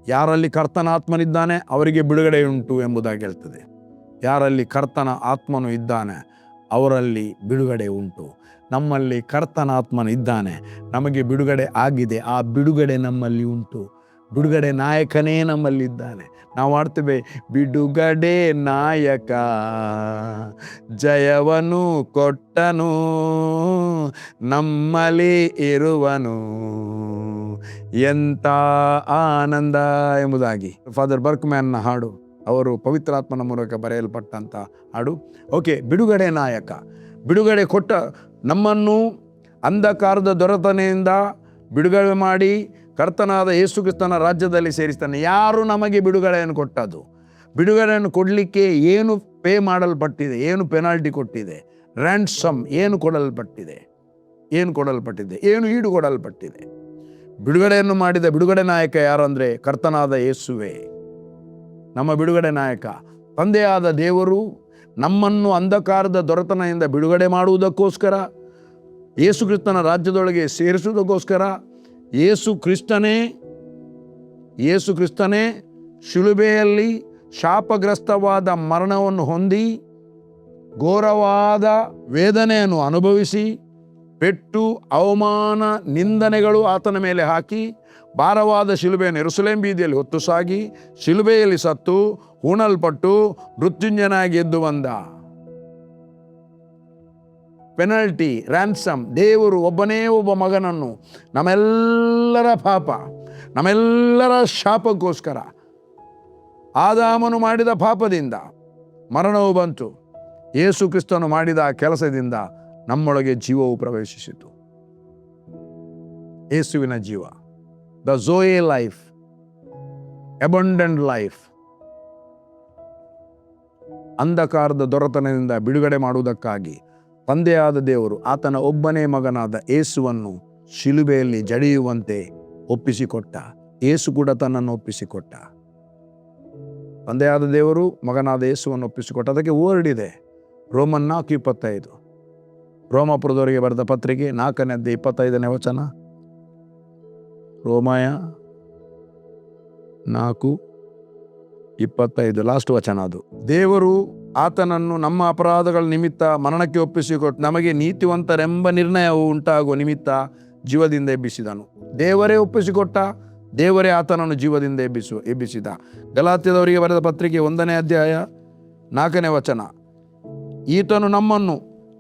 ಯಾರಲ್ಲಿ ಕರ್ತನ ಆತ್ಮನಿದ್ದಾನೆ ಅವರಿಗೆ ಬಿಡುಗಡೆ ಉಂಟು ಎಂಬುದಾಗಿ ಹೇಳ್ತದೆ. ಯಾರಲ್ಲಿ ಕರ್ತನ ಆತ್ಮನು ಇದ್ದಾನೆ ಅವರಲ್ಲಿ ಬಿಡುಗಡೆ ಉಂಟು. ನಮ್ಮಲ್ಲಿ ಕರ್ತನ ಆತ್ಮನು ಇದ್ದಾನೆ, ನಮಗೆ ಬಿಡುಗಡೆ ಆಗಿದೆ, ಆ ಬಿಡುಗಡೆ ನಮ್ಮಲ್ಲಿ ಉಂಟು. ಬಿಡುಗಡೆ ನಾಯಕನೇ ನಮ್ಮಲ್ಲಿದ್ದಾನೆ. ನಾವು ಆಡ್ತೇವೆ, ಬಿಡುಗಡೆ ನಾಯಕ ಜಯವನು ಕೊಟ್ಟನು, ನಮ್ಮಲ್ಲಿ ಇರುವನು, ಎಂಥ ಆನಂದ ಎಂಬುದಾಗಿ. ಫಾದರ್ ಬರ್ಕ್ಮ್ಯಾನ್ನ ಹಾಡು, ಅವರು ಪವಿತ್ರಾತ್ಮನ ಮೂಲಕ ಬರೆಯಲ್ಪಟ್ಟಂಥ ಹಾಡು. ಓಕೆ, ಬಿಡುಗಡೆ ನಾಯಕ, ಬಿಡುಗಡೆ ಕೊಟ್ಟ ನಮ್ಮನ್ನು ಅಂಧಕಾರದ ದೊರೆತನೆಯಿಂದ ಬಿಡುಗಡೆ ಮಾಡಿ ಕರ್ತನಾದ ಯೇಸು ಕ್ರಿಸ್ತನ ರಾಜ್ಯದಲ್ಲಿ ಸೇರಿಸ್ತಾನೆ. ಯಾರು ನಮಗೆ ಬಿಡುಗಡೆಯನ್ನು ಕೊಟ್ಟದ್ದು? ಬಿಡುಗಡೆಯನ್ನು ಕೊಡಲಿಕ್ಕೆ ಏನು ಪೇ ಮಾಡಲ್ಪಟ್ಟಿದೆ? ಏನು ಪೆನಾಲ್ಟಿ ಕೊಟ್ಟಿದೆ? ರ್ಯಾನ್ಸಮ್ ಏನು ಕೊಡಲ್ಪಟ್ಟಿದೆ? ಏನು ಈಡು ಕೊಡಲ್ಪಟ್ಟಿದೆ? ಬಿಡುಗಡೆಯನ್ನು ಮಾಡಿದ ಬಿಡುಗಡೆ ನಾಯಕ ಯಾರಂದರೆ ಕರ್ತನಾದ ಯೇಸುವೇ, ನಮ್ಮ ಬಿಡುಗಡೆ ನಾಯಕ. ತಂದೆಯಾದ ದೇವರು ನಮ್ಮನ್ನು ಅಂಧಕಾರದ ದೊರೆತನದಿಂದ ಬಿಡುಗಡೆ ಮಾಡುವುದಕ್ಕೋಸ್ಕರ ಯೇಸು ಕ್ರಿಸ್ತನ ರಾಜ್ಯದೊಳಗೆ ಸೇರಿಸುವುದಕ್ಕೋಸ್ಕರ ಯೇಸು ಕ್ರಿಸ್ತನೇ ಶಿಲುಬೆಯಲ್ಲಿ ಶಾಪಗ್ರಸ್ತವಾದ ಮರಣವನ್ನು ಹೊಂದಿ ಘೋರವಾದ ವೇದನೆಯನ್ನು ಅನುಭವಿಸಿ ಪೆಟ್ಟು, ಅವಮಾನ, ನಿಂದನೆಗಳು ಆತನ ಮೇಲೆ ಹಾಕಿ ಭಾರವಾದ ಶಿಲುಬೆಯನ್ನು ಯೆರೂಸಲೇಮ್ ಬೀದಿಯಲ್ಲಿ ಹೊತ್ತು ಸಾಗಿ ಶಿಲುಬೆಯಲ್ಲಿ ಸತ್ತು ಹೂಣಲ್ಪಟ್ಟು ಮೃತ್ಯುಂಜಯನಾಗಿ ಎದ್ದು ಬಂದ. ಪೆನಲ್ಟಿ, ರ್ಯಾನ್ಸಮ್, ದೇವರು ಒಬ್ಬನೇ ಒಬ್ಬ ಮಗನನ್ನು ನಮ್ಮೆಲ್ಲರ ಪಾಪ, ನಮ್ಮೆಲ್ಲರ ಶಾಪಕ್ಕೋಸ್ಕರ ಆದಾಮನು ಮಾಡಿದ ಪಾಪದಿಂದ ಮರಣವು ಬಂತು. ಯೇಸು ಕ್ರಿಸ್ತನು ಮಾಡಿದ ಕೆಲಸದಿಂದ ನಮ್ಮೊಳಗೆ ಜೀವವು ಪ್ರವೇಶಿಸಿತು. ಯೇಸುವಿನ ಜೀವ, ದ ಝೋಯೆ ಲೈಫ್, ಅಬಂಡೆಂಟ್ ಲೈಫ್, ಅಂಧಕಾರದ ದೊರೆತನದಿಂದ ಬಿಡುಗಡೆ ಮಾಡುವುದಕ್ಕಾಗಿ ತಂದೆಯಾದ ದೇವರು ಆತನ ಒಬ್ಬನೇ ಮಗನಾದ ಯೇಸುವನ್ನು ಶಿಲುಬೆಯಲ್ಲಿ ಜಡಿಯುವಂತೆ ಒಪ್ಪಿಸಿಕೊಟ್ಟ. ಯೇಸು ಕೂಡ ತನ್ನನ್ನು ಒಪ್ಪಿಸಿಕೊಟ್ಟ. ತಂದೆಯಾದ ದೇವರು ಮಗನಾದ ಯೇಸುವನ್ನು ಒಪ್ಪಿಸಿಕೊಟ್ಟ. ಅದಕ್ಕೆ ವರ್ಡ್ ಇದೆ, ರೋಮನ್ 4:25, ರೋಮಾಪುರದವರಿಗೆ ಬರೆದ ಪತ್ರಿಕೆ 4ನೇ ಅಧ್ಯಾಯ 25ನೇ ವಚನ. ರೋಮಾಯ 4:25 ಲಾಸ್ಟ್ ವಚನ. ಅದು ದೇವರು ಆತನನ್ನು ನಮ್ಮ ಅಪರಾಧಗಳ ನಿಮಿತ್ತ ಮರಣಕ್ಕೆ ಒಪ್ಪಿಸಿಕೊಟ್ಟು ನಮಗೆ ನೀತಿವಂತರೆಂಬ ನಿರ್ಣಯವು ಉಂಟಾಗುವ ನಿಮಿತ್ತ ಜೀವದಿಂದ ಎಬ್ಬಿಸಿದನು. ದೇವರೇ ಒಪ್ಪಿಸಿಕೊಟ್ಟ, ದೇವರೇ ಆತನನ್ನು ಜೀವದಿಂದ ಎಬ್ಬಿಸಿದ. ಗಲಾತ್ಯದವರಿಗೆ ಬರೆದ ಪತ್ರಿಕೆ 1ನೇ ಅಧ್ಯಾಯ 4ನೇ ವಚನ. ಈತನು ನಮ್ಮನ್ನು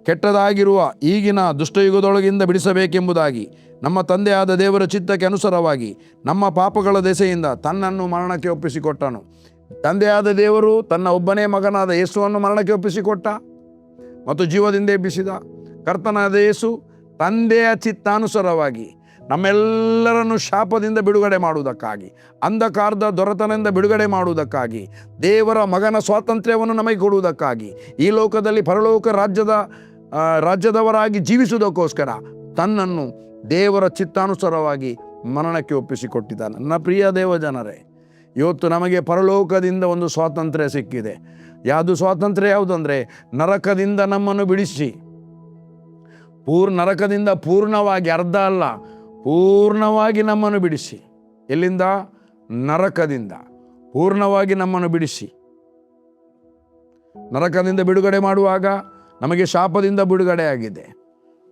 ಕೆಟ್ಟದಾಗಿರುವ ಈಗಿನ ದುಷ್ಟಯುಗದೊಳಗಿಂದ ಬಿಡಿಸಬೇಕೆಂಬುದಾಗಿ ನಮ್ಮ ತಂದೆಯಾದ ದೇವರ ಚಿತ್ತಕ್ಕೆ ಅನುಸಾರವಾಗಿ ನಮ್ಮ ಪಾಪಗಳ ದೆಸೆಯಿಂದ ತನ್ನನ್ನು ಮರಣಕ್ಕೆ ಒಪ್ಪಿಸಿಕೊಟ್ಟನು. ತಂದೆಯಾದ ದೇವರು ತನ್ನ ಒಬ್ಬನೇ ಮಗನಾದ ಯೇಸುವನ್ನು ಮರಣಕ್ಕೆ ಒಪ್ಪಿಸಿಕೊಟ್ಟ ಮತ್ತು ಜೀವದಿಂದ ಎಬ್ಬಿಸಿದ. ಕರ್ತನಾದ ಯೇಸು ತಂದೆಯ ಚಿತ್ತಾನುಸಾರವಾಗಿ ನಮ್ಮೆಲ್ಲರನ್ನು ಶಾಪದಿಂದ ಬಿಡುಗಡೆ ಮಾಡುವುದಕ್ಕಾಗಿ, ಅಂಧಕಾರದ ದೊರೆತನದಿಂದ ಬಿಡುಗಡೆ ಮಾಡುವುದಕ್ಕಾಗಿ, ದೇವರ ಮಗನ ಸ್ವಾತಂತ್ರ್ಯವನ್ನು ನಮಗೆ ಕೊಡುವುದಕ್ಕಾಗಿ, ಈ ಲೋಕದಲ್ಲಿ ಪರಲೋಕ ರಾಜ್ಯದವರಾಗಿ ಜೀವಿಸುವುದಕ್ಕೋಸ್ಕರ ತನ್ನನ್ನು ದೇವರ ಚಿತ್ತಾನುಸಾರವಾಗಿ ಮರಣಕ್ಕೆ ಒಪ್ಪಿಸಿಕೊಟ್ಟಿದ್ದಾನೆ. ನನ್ನ ಪ್ರಿಯ ದೇವಜನರೇ, ಇವತ್ತು ನಮಗೆ ಪರಲೋಕದಿಂದ ಒಂದು ಸ್ವಾತಂತ್ರ್ಯ ಸಿಕ್ಕಿದೆ. ಯಾವುದು ಸ್ವಾತಂತ್ರ್ಯ? ಯಾವುದಂದರೆ ನರಕದಿಂದ ನಮ್ಮನ್ನು ಬಿಡಿಸಿ, ನರಕದಿಂದ ಪೂರ್ಣವಾಗಿ, ಅರ್ಧ ಅಲ್ಲ, ಪೂರ್ಣವಾಗಿ ನಮ್ಮನ್ನು ಬಿಡಿಸಿ. ಎಲ್ಲಿಂದ? ನರಕದಿಂದ ಪೂರ್ಣವಾಗಿ ನಮ್ಮನ್ನು ಬಿಡಿಸಿ. ನರಕದಿಂದ ಬಿಡುಗಡೆ ಮಾಡುವಾಗ ನಮಗೆ ಶಾಪದಿಂದ ಬಿಡುಗಡೆಯಾಗಿದೆ,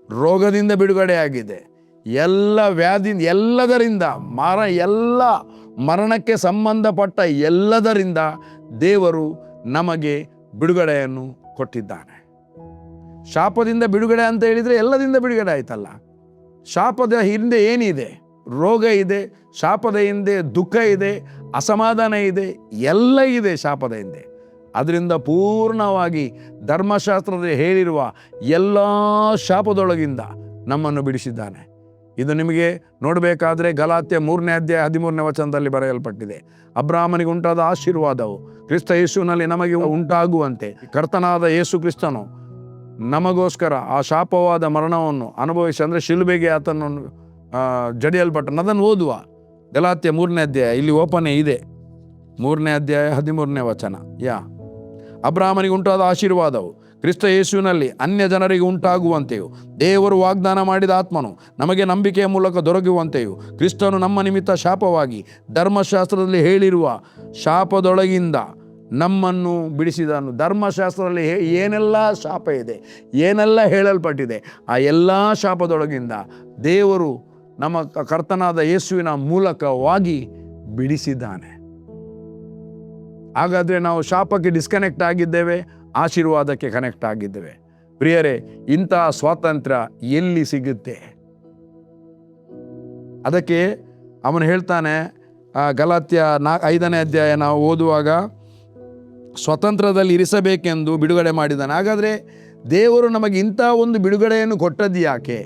ರೋಗದಿಂದ ಬಿಡುಗಡೆಯಾಗಿದೆ, ಎಲ್ಲ ವ್ಯಾಧಿ, ಎಲ್ಲದರಿಂದ ಎಲ್ಲ ಮರಣಕ್ಕೆ ಸಂಬಂಧಪಟ್ಟ ಎಲ್ಲದರಿಂದ ದೇವರು ನಮಗೆ ಬಿಡುಗಡೆಯನ್ನು ಕೊಟ್ಟಿದ್ದಾನೆ. ಶಾಪದಿಂದ ಬಿಡುಗಡೆ ಅಂತ ಹೇಳಿದರೆ ಎಲ್ಲದಿಂದ ಬಿಡುಗಡೆ ಆಯ್ತಲ್ಲ. ಶಾಪದ ಹಿಂದೆ ಏನಿದೆ? ರೋಗ ಇದೆ, ಶಾಪದ ಹಿಂದೆ ದುಃಖ ಇದೆ, ಅಸಮಾಧಾನ ಇದೆ, ಎಲ್ಲ ಇದೆ ಶಾಪದ ಹಿಂದೆ. ಅದರಿಂದ ಪೂರ್ಣವಾಗಿ ಧರ್ಮಶಾಸ್ತ್ರದಲ್ಲಿ ಹೇಳಿರುವ ಎಲ್ಲ ಶಾಪದೊಳಗಿಂದ ನಮ್ಮನ್ನು ಬಿಡಿಸಿದ್ದಾನೆ. ಇದು ನಿಮಗೆ ನೋಡಬೇಕಾದ್ರೆ ಗಲಾತ್ಯ 3ನೇ ಅಧ್ಯಾಯ 13ನೇ ವಚನದಲ್ಲಿ ಬರೆಯಲ್ಪಟ್ಟಿದೆ. ಅಬ್ರಾಹ್ಮನಿಗೆ ಉಂಟಾದ ಆಶೀರ್ವಾದವು ಕ್ರಿಸ್ತ ಯೇಸುವಿನಲ್ಲಿ ನಮಗೆ ಉಂಟಾಗುವಂತೆ ಕರ್ತನಾದ ಯೇಸು ಕ್ರಿಸ್ತನು ನಮಗೋಸ್ಕರ ಆ ಶಾಪವಾದ ಮರಣವನ್ನು ಅನುಭವಿಸಿ, ಅಂದರೆ ಶಿಲುಬೆಗೆ ಆತನನ್ನು ಜಡಿಯಲ್ಪಟ್ಟನು. ಅದನ್ನು ಓದುವ. ಗಲಾತ್ಯ 3ನೇ ಅಧ್ಯಾಯ, ಇಲ್ಲಿ ಓಪನೇ ಇದೆ, 3ನೇ ಅಧ್ಯಾಯ 13ನೇ ವಚನ. ಅಬ್ರಾಹ್ಮನಿಗೆ ಉಂಟಾದ ಆಶೀರ್ವಾದವು ಕ್ರಿಸ್ತ ಯೇಸುವಿನಲ್ಲಿ ಅನ್ಯ ಜನರಿಗೆ ಉಂಟಾಗುವಂತೆಯೂ ದೇವರು ವಾಗ್ದಾನ ಮಾಡಿದ ಆತ್ಮನು ನಮಗೆ ನಂಬಿಕೆಯ ಮೂಲಕ ದೊರಕುವಂತೆಯೂ ಕ್ರಿಸ್ತನು ನಮ್ಮ ನಿಮಿತ್ತ ಶಾಪವಾಗಿ ಧರ್ಮಶಾಸ್ತ್ರದಲ್ಲಿ ಹೇಳಿರುವ ಶಾಪದೊಳಗಿಂದ ನಮ್ಮನ್ನು ಬಿಡಿಸಿದನು. ಧರ್ಮಶಾಸ್ತ್ರದಲ್ಲಿ ಏನೆಲ್ಲ ಶಾಪ ಇದೆ, ಏನೆಲ್ಲ ಹೇಳಲ್ಪಟ್ಟಿದೆ, ಆ ಎಲ್ಲ ಶಾಪದೊಳಗಿಂದ ದೇವರು ನಮ್ಮ ಕರ್ತನಾದ ಯೇಸುವಿನ ಮೂಲಕವಾಗಿ ಬಿಡಿಸಿದ್ದಾನೆ. ಹಾಗಾದರೆ ನಾವು ಶಾಪಕ್ಕೆ ಡಿಸ್ಕನೆಕ್ಟ್ ಆಗಿದ್ದೇವೆ, ಆಶೀರ್ವಾದಕ್ಕೆ ಕನೆಕ್ಟ್ ಆಗಿದ್ದೇವೆ. ಪ್ರಿಯರೇ, ಇಂತಹ ಸ್ವಾತಂತ್ರ್ಯ ಎಲ್ಲಿ ಸಿಗುತ್ತೆ? ಅದಕ್ಕೆ ಅವನು ಹೇಳ್ತಾನೆ, ಗಲಾತ್ಯ 5ನೇ ಅಧ್ಯಾಯ ನಾವು ಓದುವಾಗ ಸ್ವತಂತ್ರದಲ್ಲಿ ಇರಿಸಬೇಕೆಂದು ಬಿಡುಗಡೆ ಮಾಡಿದ್ದಾನೆ. ಹಾಗಾದರೆ ದೇವರು ನಮಗೆ ಇಂಥ ಒಂದು ಬಿಡುಗಡೆಯನ್ನು ಕೊಟ್ಟದ್ದು ಯಾಕೆ?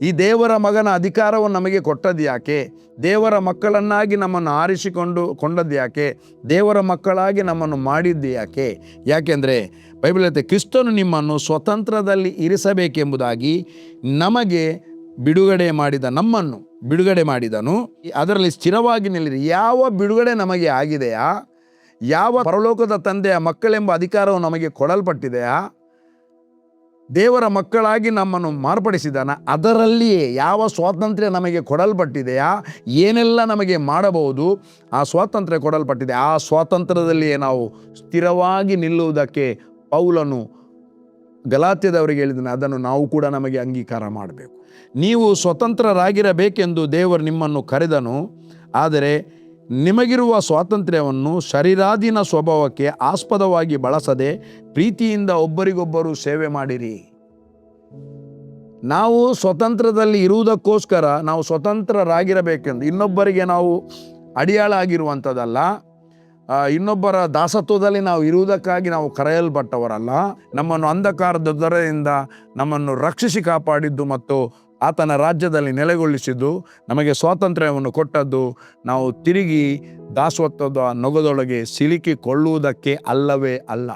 ಈ ದೇವರ ಮಗನ ಅಧಿಕಾರವನ್ನು ನಮಗೆ ಕೊಟ್ಟದ್ದು ಯಾಕೆ? ದೇವರ ಮಕ್ಕಳನ್ನಾಗಿ ನಮ್ಮನ್ನು ಕೊಂಡದ್ದು ಯಾಕೆ? ದೇವರ ಮಕ್ಕಳಾಗಿ ನಮ್ಮನ್ನು ಮಾಡಿದ್ದು ಯಾಕೆ? ಯಾಕೆಂದರೆ ಬೈಬಲ್ ಹೇಳುತ್ತೆ, ಕ್ರಿಸ್ತನು ನಿಮ್ಮನ್ನು ಸ್ವತಂತ್ರದಲ್ಲಿ ಇರಿಸಬೇಕೆಂಬುದಾಗಿ ನಮಗೆ ನಮ್ಮನ್ನು ಬಿಡುಗಡೆ ಮಾಡಿದನು. ಅದರಲ್ಲಿ ಸ್ಥಿರವಾಗಿ ನಿಲ್ಲಿರಿ. ಯಾವ ಬಿಡುಗಡೆ ನಮಗೆ ಆಗಿದೆಯಾ? ಯಾವ ಪರಲೋಕದ ತಂದೆಯ ಮಕ್ಕಳೆಂಬ ಅಧಿಕಾರವು ನಮಗೆ ಕೊಡಲ್ಪಟ್ಟಿದೆಯಾ? ದೇವರ ಮಕ್ಕಳಾಗಿ ನಮ್ಮನ್ನು ಮಾರ್ಪಡಿಸಿದಾನ. ಅದರಲ್ಲಿಯೇ ಯಾವ ಸ್ವಾತಂತ್ರ್ಯ ನಮಗೆ ಕೊಡಲ್ಪಟ್ಟಿದೆಯಾ, ಏನೆಲ್ಲ ನಮಗೆ ಮಾಡಬಹುದು, ಆ ಸ್ವಾತಂತ್ರ್ಯ ಕೊಡಲ್ಪಟ್ಟಿದೆ. ಆ ಸ್ವಾತಂತ್ರ್ಯದಲ್ಲಿಯೇ ನಾವು ಸ್ಥಿರವಾಗಿ ನಿಲ್ಲುವುದಕ್ಕೆ ಪೌಲನು ಗಲಾತ್ಯದವರಿಗೆ ಹೇಳಿದ್ದಾನೆ. ಅದನ್ನು ನಾವು ಕೂಡ ನಮಗೆ ಅಂಗೀಕಾರ ಮಾಡಬೇಕು. ನೀವು ಸ್ವತಂತ್ರರಾಗಿರಬೇಕೆಂದು ದೇವರು ನಿಮ್ಮನ್ನು ಕರೆದನು, ಆದರೆ ನಿಮಗಿರುವ ಸ್ವಾತಂತ್ರ್ಯವನ್ನು ಶರೀರಾಧೀನ ಸ್ವಭಾವಕ್ಕೆ ಆಸ್ಪದವಾಗಿ ಬಳಸದೆ ಪ್ರೀತಿಯಿಂದ ಒಬ್ಬರಿಗೊಬ್ಬರು ಸೇವೆ ಮಾಡಿರಿ. ನಾವು ಸ್ವತಂತ್ರದಲ್ಲಿ ಇರುವುದಕ್ಕೋಸ್ಕರ ನಾವು ಸ್ವತಂತ್ರರಾಗಿರಬೇಕೆಂದು, ಇನ್ನೊಬ್ಬರಿಗೆ ನಾವು ಅಡಿಯಾಳ ಆಗಿರುವಂಥದ್ದಲ್ಲ, ಇನ್ನೊಬ್ಬರ ದಾಸತ್ವದಲ್ಲಿ ನಾವು ಇರುವುದಕ್ಕಾಗಿ ನಾವು ಕರೆಯಲ್ಪಟ್ಟವರಲ್ಲ. ನಮ್ಮನ್ನು ಅಂಧಕಾರದ ದೊರೆಯಿಂದ ನಮ್ಮನ್ನು ರಕ್ಷಿಸಿ ಕಾಪಾಡಿದ್ದು ಮತ್ತು ಆತನ ರಾಜ್ಯದಲ್ಲಿ ನೆಲೆಗೊಳಿಸಿದ್ದು, ನಮಗೆ ಸ್ವಾತಂತ್ರ್ಯವನ್ನು ಕೊಟ್ಟದ್ದು ನಾವು ತಿರುಗಿ ದಾಸತ್ವದ ನೊಗದೊಳಗೆ ಸಿಲುಕಿಕೊಳ್ಳುವುದಕ್ಕೆ ಅಲ್ಲವೇ ಅಲ್ಲ.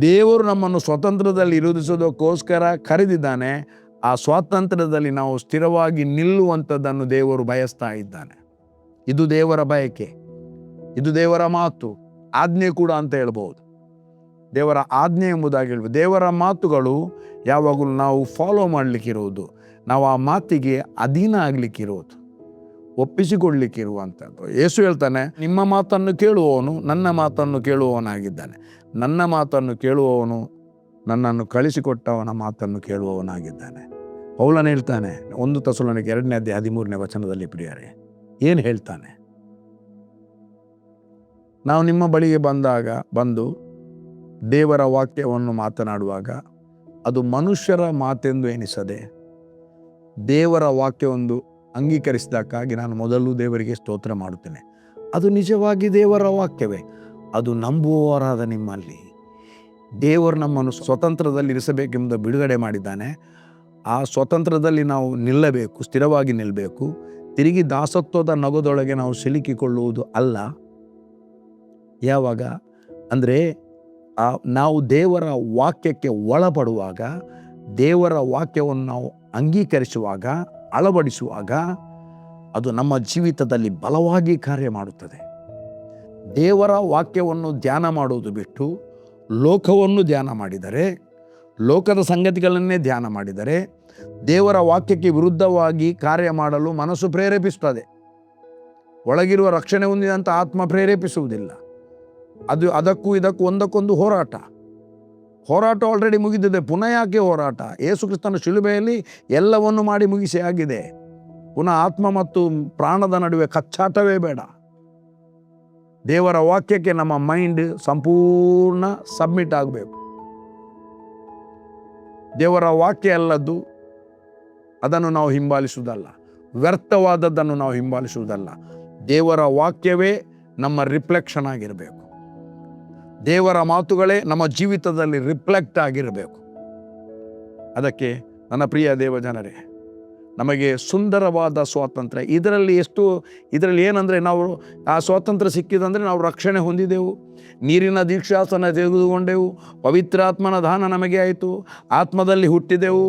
ದೇವರು ನಮ್ಮನ್ನು ಸ್ವತಂತ್ರದಲ್ಲಿ ಇರುವುದಕ್ಕೋಸ್ಕರ ಕರೆದಿದ್ದಾನೆ. ಆ ಸ್ವಾತಂತ್ರ್ಯದಲ್ಲಿ ನಾವು ಸ್ಥಿರವಾಗಿ ನಿಲ್ಲುವಂಥದ್ದನ್ನು ದೇವರು ಬಯಸ್ತಾ ಇದ್ದಾನೆ. ಇದು ದೇವರ ಬಯಕೆ, ಇದು ದೇವರ ಮಾತು, ಆಜ್ಞೆ ಕೂಡ ಅಂತ ಹೇಳ್ಬೋದು. ದೇವರ ಆಜ್ಞೆ ಎಂಬುದಾಗಿ ಹೇಳ್ಬೋದು. ದೇವರ ಮಾತುಗಳು ಯಾವಾಗಲೂ ನಾವು ಫಾಲೋ ಮಾಡಲಿಕ್ಕಿರುವುದು, ನಾವು ಆ ಮಾತಿಗೆ ಅಧೀನ ಆಗಲಿಕ್ಕಿರುವುದು, ಒಪ್ಪಿಸಿಕೊಡ್ಲಿಕ್ಕಿರುವಂಥದ್ದು. ಯೇಸು ಹೇಳ್ತಾನೆ, ನಿಮ್ಮ ಮಾತನ್ನು ಕೇಳುವವನು ನನ್ನ ಮಾತನ್ನು ಕೇಳುವವನಾಗಿದ್ದಾನೆ. ನನ್ನ ಮಾತನ್ನು ಕೇಳುವವನು ನನ್ನನ್ನು ಕಳಿಸಿಕೊಟ್ಟವನ ಮಾತನ್ನು ಕೇಳುವವನಾಗಿದ್ದಾನೆ. ಪೌಲನು ಹೇಳ್ತಾನೆ 1 ಥೆಸಲೋನಿಕ 2:13 ಪ್ರಿಯರೇ, ಏನು ಹೇಳ್ತಾನೆ? ನಾವು ನಿಮ್ಮ ಬಳಿಗೆ ಬಂದು ದೇವರ ವಾಕ್ಯವನ್ನು ಮಾತನಾಡುವಾಗ ಅದು ಮನುಷ್ಯರ ಮಾತೆಂದು ಎನಿಸದೆ ದೇವರ ವಾಕ್ಯವೊಂದು ಅಂಗೀಕರಿಸಿದಕ್ಕಾಗಿ ನಾನು ಮೊದಲು ದೇವರಿಗೆ ಸ್ತೋತ್ರ ಮಾಡುತ್ತೇನೆ. ಅದು ನಿಜವಾಗಿ ದೇವರ ವಾಕ್ಯವೇ. ಅದು ನಂಬುವವರಾದ ನಿಮ್ಮಲ್ಲಿ ದೇವರು ನಮ್ಮನ್ನು ಸ್ವತಂತ್ರದಲ್ಲಿ ಇರಿಸಬೇಕೆಂಬುದು ಬಿಡುಗಡೆ ಮಾಡಿದ್ದಾನೆ. ಆ ಸ್ವತಂತ್ರದಲ್ಲಿ ನಾವು ನಿಲ್ಲಬೇಕು, ಸ್ಥಿರವಾಗಿ ನಿಲ್ಲಬೇಕು. ತಿರುಗಿ ದಾಸತ್ವದ ನೊಗದೊಳಗೆ ನಾವು ಸಿಲುಕಿಕೊಳ್ಳುವುದು ಅಲ್ಲ. ಯಾವಾಗ ಅಂದರೆ ನಾವು ದೇವರ ವಾಕ್ಯಕ್ಕೆ ಒಳಪಡುವಾಗ, ದೇವರ ವಾಕ್ಯವನ್ನು ನಾವು ಅಂಗೀಕರಿಸುವಾಗ, ಅಳವಡಿಸುವಾಗ ಅದು ನಮ್ಮ ಜೀವಿತದಲ್ಲಿ ಬಲವಾಗಿ ಕಾರ್ಯ ಮಾಡುತ್ತದೆ. ದೇವರ ವಾಕ್ಯವನ್ನು ಧ್ಯಾನ ಮಾಡುವುದು ಬಿಟ್ಟು ಲೋಕವನ್ನು ಧ್ಯಾನ ಮಾಡಿದರೆ, ಲೋಕದ ಸಂಗತಿಗಳನ್ನೇ ಧ್ಯಾನ ಮಾಡಿದರೆ ದೇವರ ವಾಕ್ಯಕ್ಕೆ ವಿರುದ್ಧವಾಗಿ ಕಾರ್ಯ ಮಾಡಲು ಮನಸ್ಸು ಪ್ರೇರೇಪಿಸುತ್ತದೆ. ಒಳಗಿರುವ ರಕ್ಷಣೆ ಹೊಂದಿದಂಥ ಆತ್ಮ ಪ್ರೇರೇಪಿಸುವುದಿಲ್ಲ. ಅದಕ್ಕೂ ಇದಕ್ಕೂ ಒಂದಕ್ಕೊಂದು ಹೋರಾಟ ಆಲ್ರೆಡಿ ಮುಗಿದಿದೆ. ಪುನಃ ಯಾಕೆ ಹೋರಾಟ? ಯೇಸು ಕ್ರಿಸ್ತನ ಶಿಲುಬೆಯಲ್ಲಿ ಎಲ್ಲವನ್ನು ಮಾಡಿ ಮುಗಿಸಿ ಆಗಿದೆ. ಪುನಃ ಆತ್ಮ ಮತ್ತು ಪ್ರಾಣದ ನಡುವೆ ಕಚ್ಚಾಟವೇ ಬೇಡ. ದೇವರ ವಾಕ್ಯಕ್ಕೆ ನಮ್ಮ ಮೈಂಡ್ ಸಂಪೂರ್ಣ ಸಬ್ಮಿಟ್ ಆಗಬೇಕು. ದೇವರ ವಾಕ್ಯ ಅಲ್ಲದ್ದು ಅದನ್ನು ನಾವು ಹಿಂಬಾಲಿಸುವುದಲ್ಲ, ವ್ಯರ್ಥವಾದದ್ದನ್ನು ನಾವು ಹಿಂಬಾಲಿಸುವುದಲ್ಲ. ದೇವರ ವಾಕ್ಯವೇ ನಮ್ಮ ರಿಫ್ಲೆಕ್ಷನ್ ಆಗಿರಬೇಕು. ದೇವರ ಮಾತುಗಳೇ ನಮ್ಮ ಜೀವಿತದಲ್ಲಿ ರಿಫ್ಲೆಕ್ಟ್ ಆಗಿರಬೇಕು. ಅದಕ್ಕೆ ನನ್ನ ಪ್ರಿಯ ದೇವಜನರೇ, ನಮಗೆ ಸುಂದರವಾದ ಸ್ವಾತಂತ್ರ್ಯ ಇದರಲ್ಲಿ ಏನಂದರೆ, ನಾವು ಆ ಸ್ವಾತಂತ್ರ್ಯ ಸಿಕ್ಕಿದಂದರೆ ನಾವು ರಕ್ಷಣೆ ಹೊಂದಿದೆವು, ನೀರಿನ ದೀಕ್ಷಾಸನ ತೆಗೆದುಕೊಂಡೆವು, ಪವಿತ್ರಾತ್ಮನ ದಾನ ನಮಗೆ ಆಯಿತು, ಆತ್ಮದಲ್ಲಿ ಹುಟ್ಟಿದೆವು.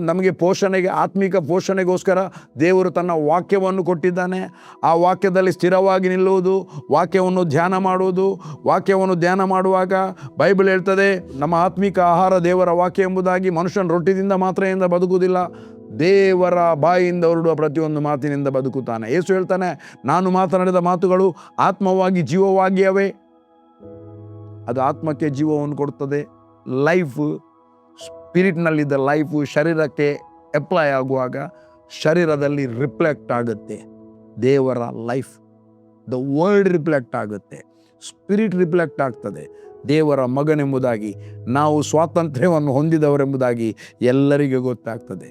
ನಮಗೆ ಪೋಷಣೆಗೆ, ಆತ್ಮಿಕ ಪೋಷಣೆಗೋಸ್ಕರ ದೇವರು ತನ್ನ ವಾಕ್ಯವನ್ನು ಕೊಟ್ಟಿದ್ದಾನೆ. ಆ ವಾಕ್ಯದಲ್ಲಿ ಸ್ಥಿರವಾಗಿ ನಿಲ್ಲುವುದು, ವಾಕ್ಯವನ್ನು ಧ್ಯಾನ ಮಾಡುವುದು. ವಾಕ್ಯವನ್ನು ಧ್ಯಾನ ಮಾಡುವಾಗ ಬೈಬಲ್ ಹೇಳ್ತದೆ, ನಮ್ಮ ಆತ್ಮಿಕ ಆಹಾರ ದೇವರ ವಾಕ್ಯ ಎಂಬುದಾಗಿ. ಮನುಷ್ಯನ ರೊಟ್ಟಿಯಿಂದ ಮಾತ್ರದಿಂದ ಬದುಕುವುದಿಲ್ಲ, ದೇವರ ಬಾಯಿಯಿಂದ ಹೊರಡುವ ಪ್ರತಿಯೊಂದು ಮಾತಿನಿಂದ ಬದುಕುತ್ತಾನೆ. ಯೇಸು ಹೇಳ್ತಾನೆ, ನಾನು ಮಾತನಾಡಿದ ಮಾತುಗಳು ಆತ್ಮವಾಗಿ ಜೀವವಾಗಿ ಅವೆ. ಅದು ಆತ್ಮಕ್ಕೆ ಜೀವವನ್ನು ಕೊಡುತ್ತದೆ. ಲೈಫ್, ಸ್ಪಿರಿಟ್ನಲ್ಲಿದ್ದ ಲೈಫು ಶರೀರಕ್ಕೆ ಅಪ್ಲೈ ಆಗುವಾಗ ಶರೀರದಲ್ಲಿ ರಿಫ್ಲೆಕ್ಟ್ ಆಗುತ್ತೆ. ದೇವರ ಲೈಫ್, ದ ವರ್ಲ್ಡ್ ರಿಫ್ಲೆಕ್ಟ್ ಆಗುತ್ತೆ, ಸ್ಪಿರಿಟ್ ರಿಫ್ಲೆಕ್ಟ್ ಆಗ್ತದೆ. ದೇವರ ಮಗನೆಂಬುದಾಗಿ, ನಾವು ಸ್ವಾತಂತ್ರ್ಯವನ್ನು ಹೊಂದಿದವರೆಂಬುದಾಗಿ ಎಲ್ಲರಿಗೂ ಗೊತ್ತಾಗ್ತದೆ.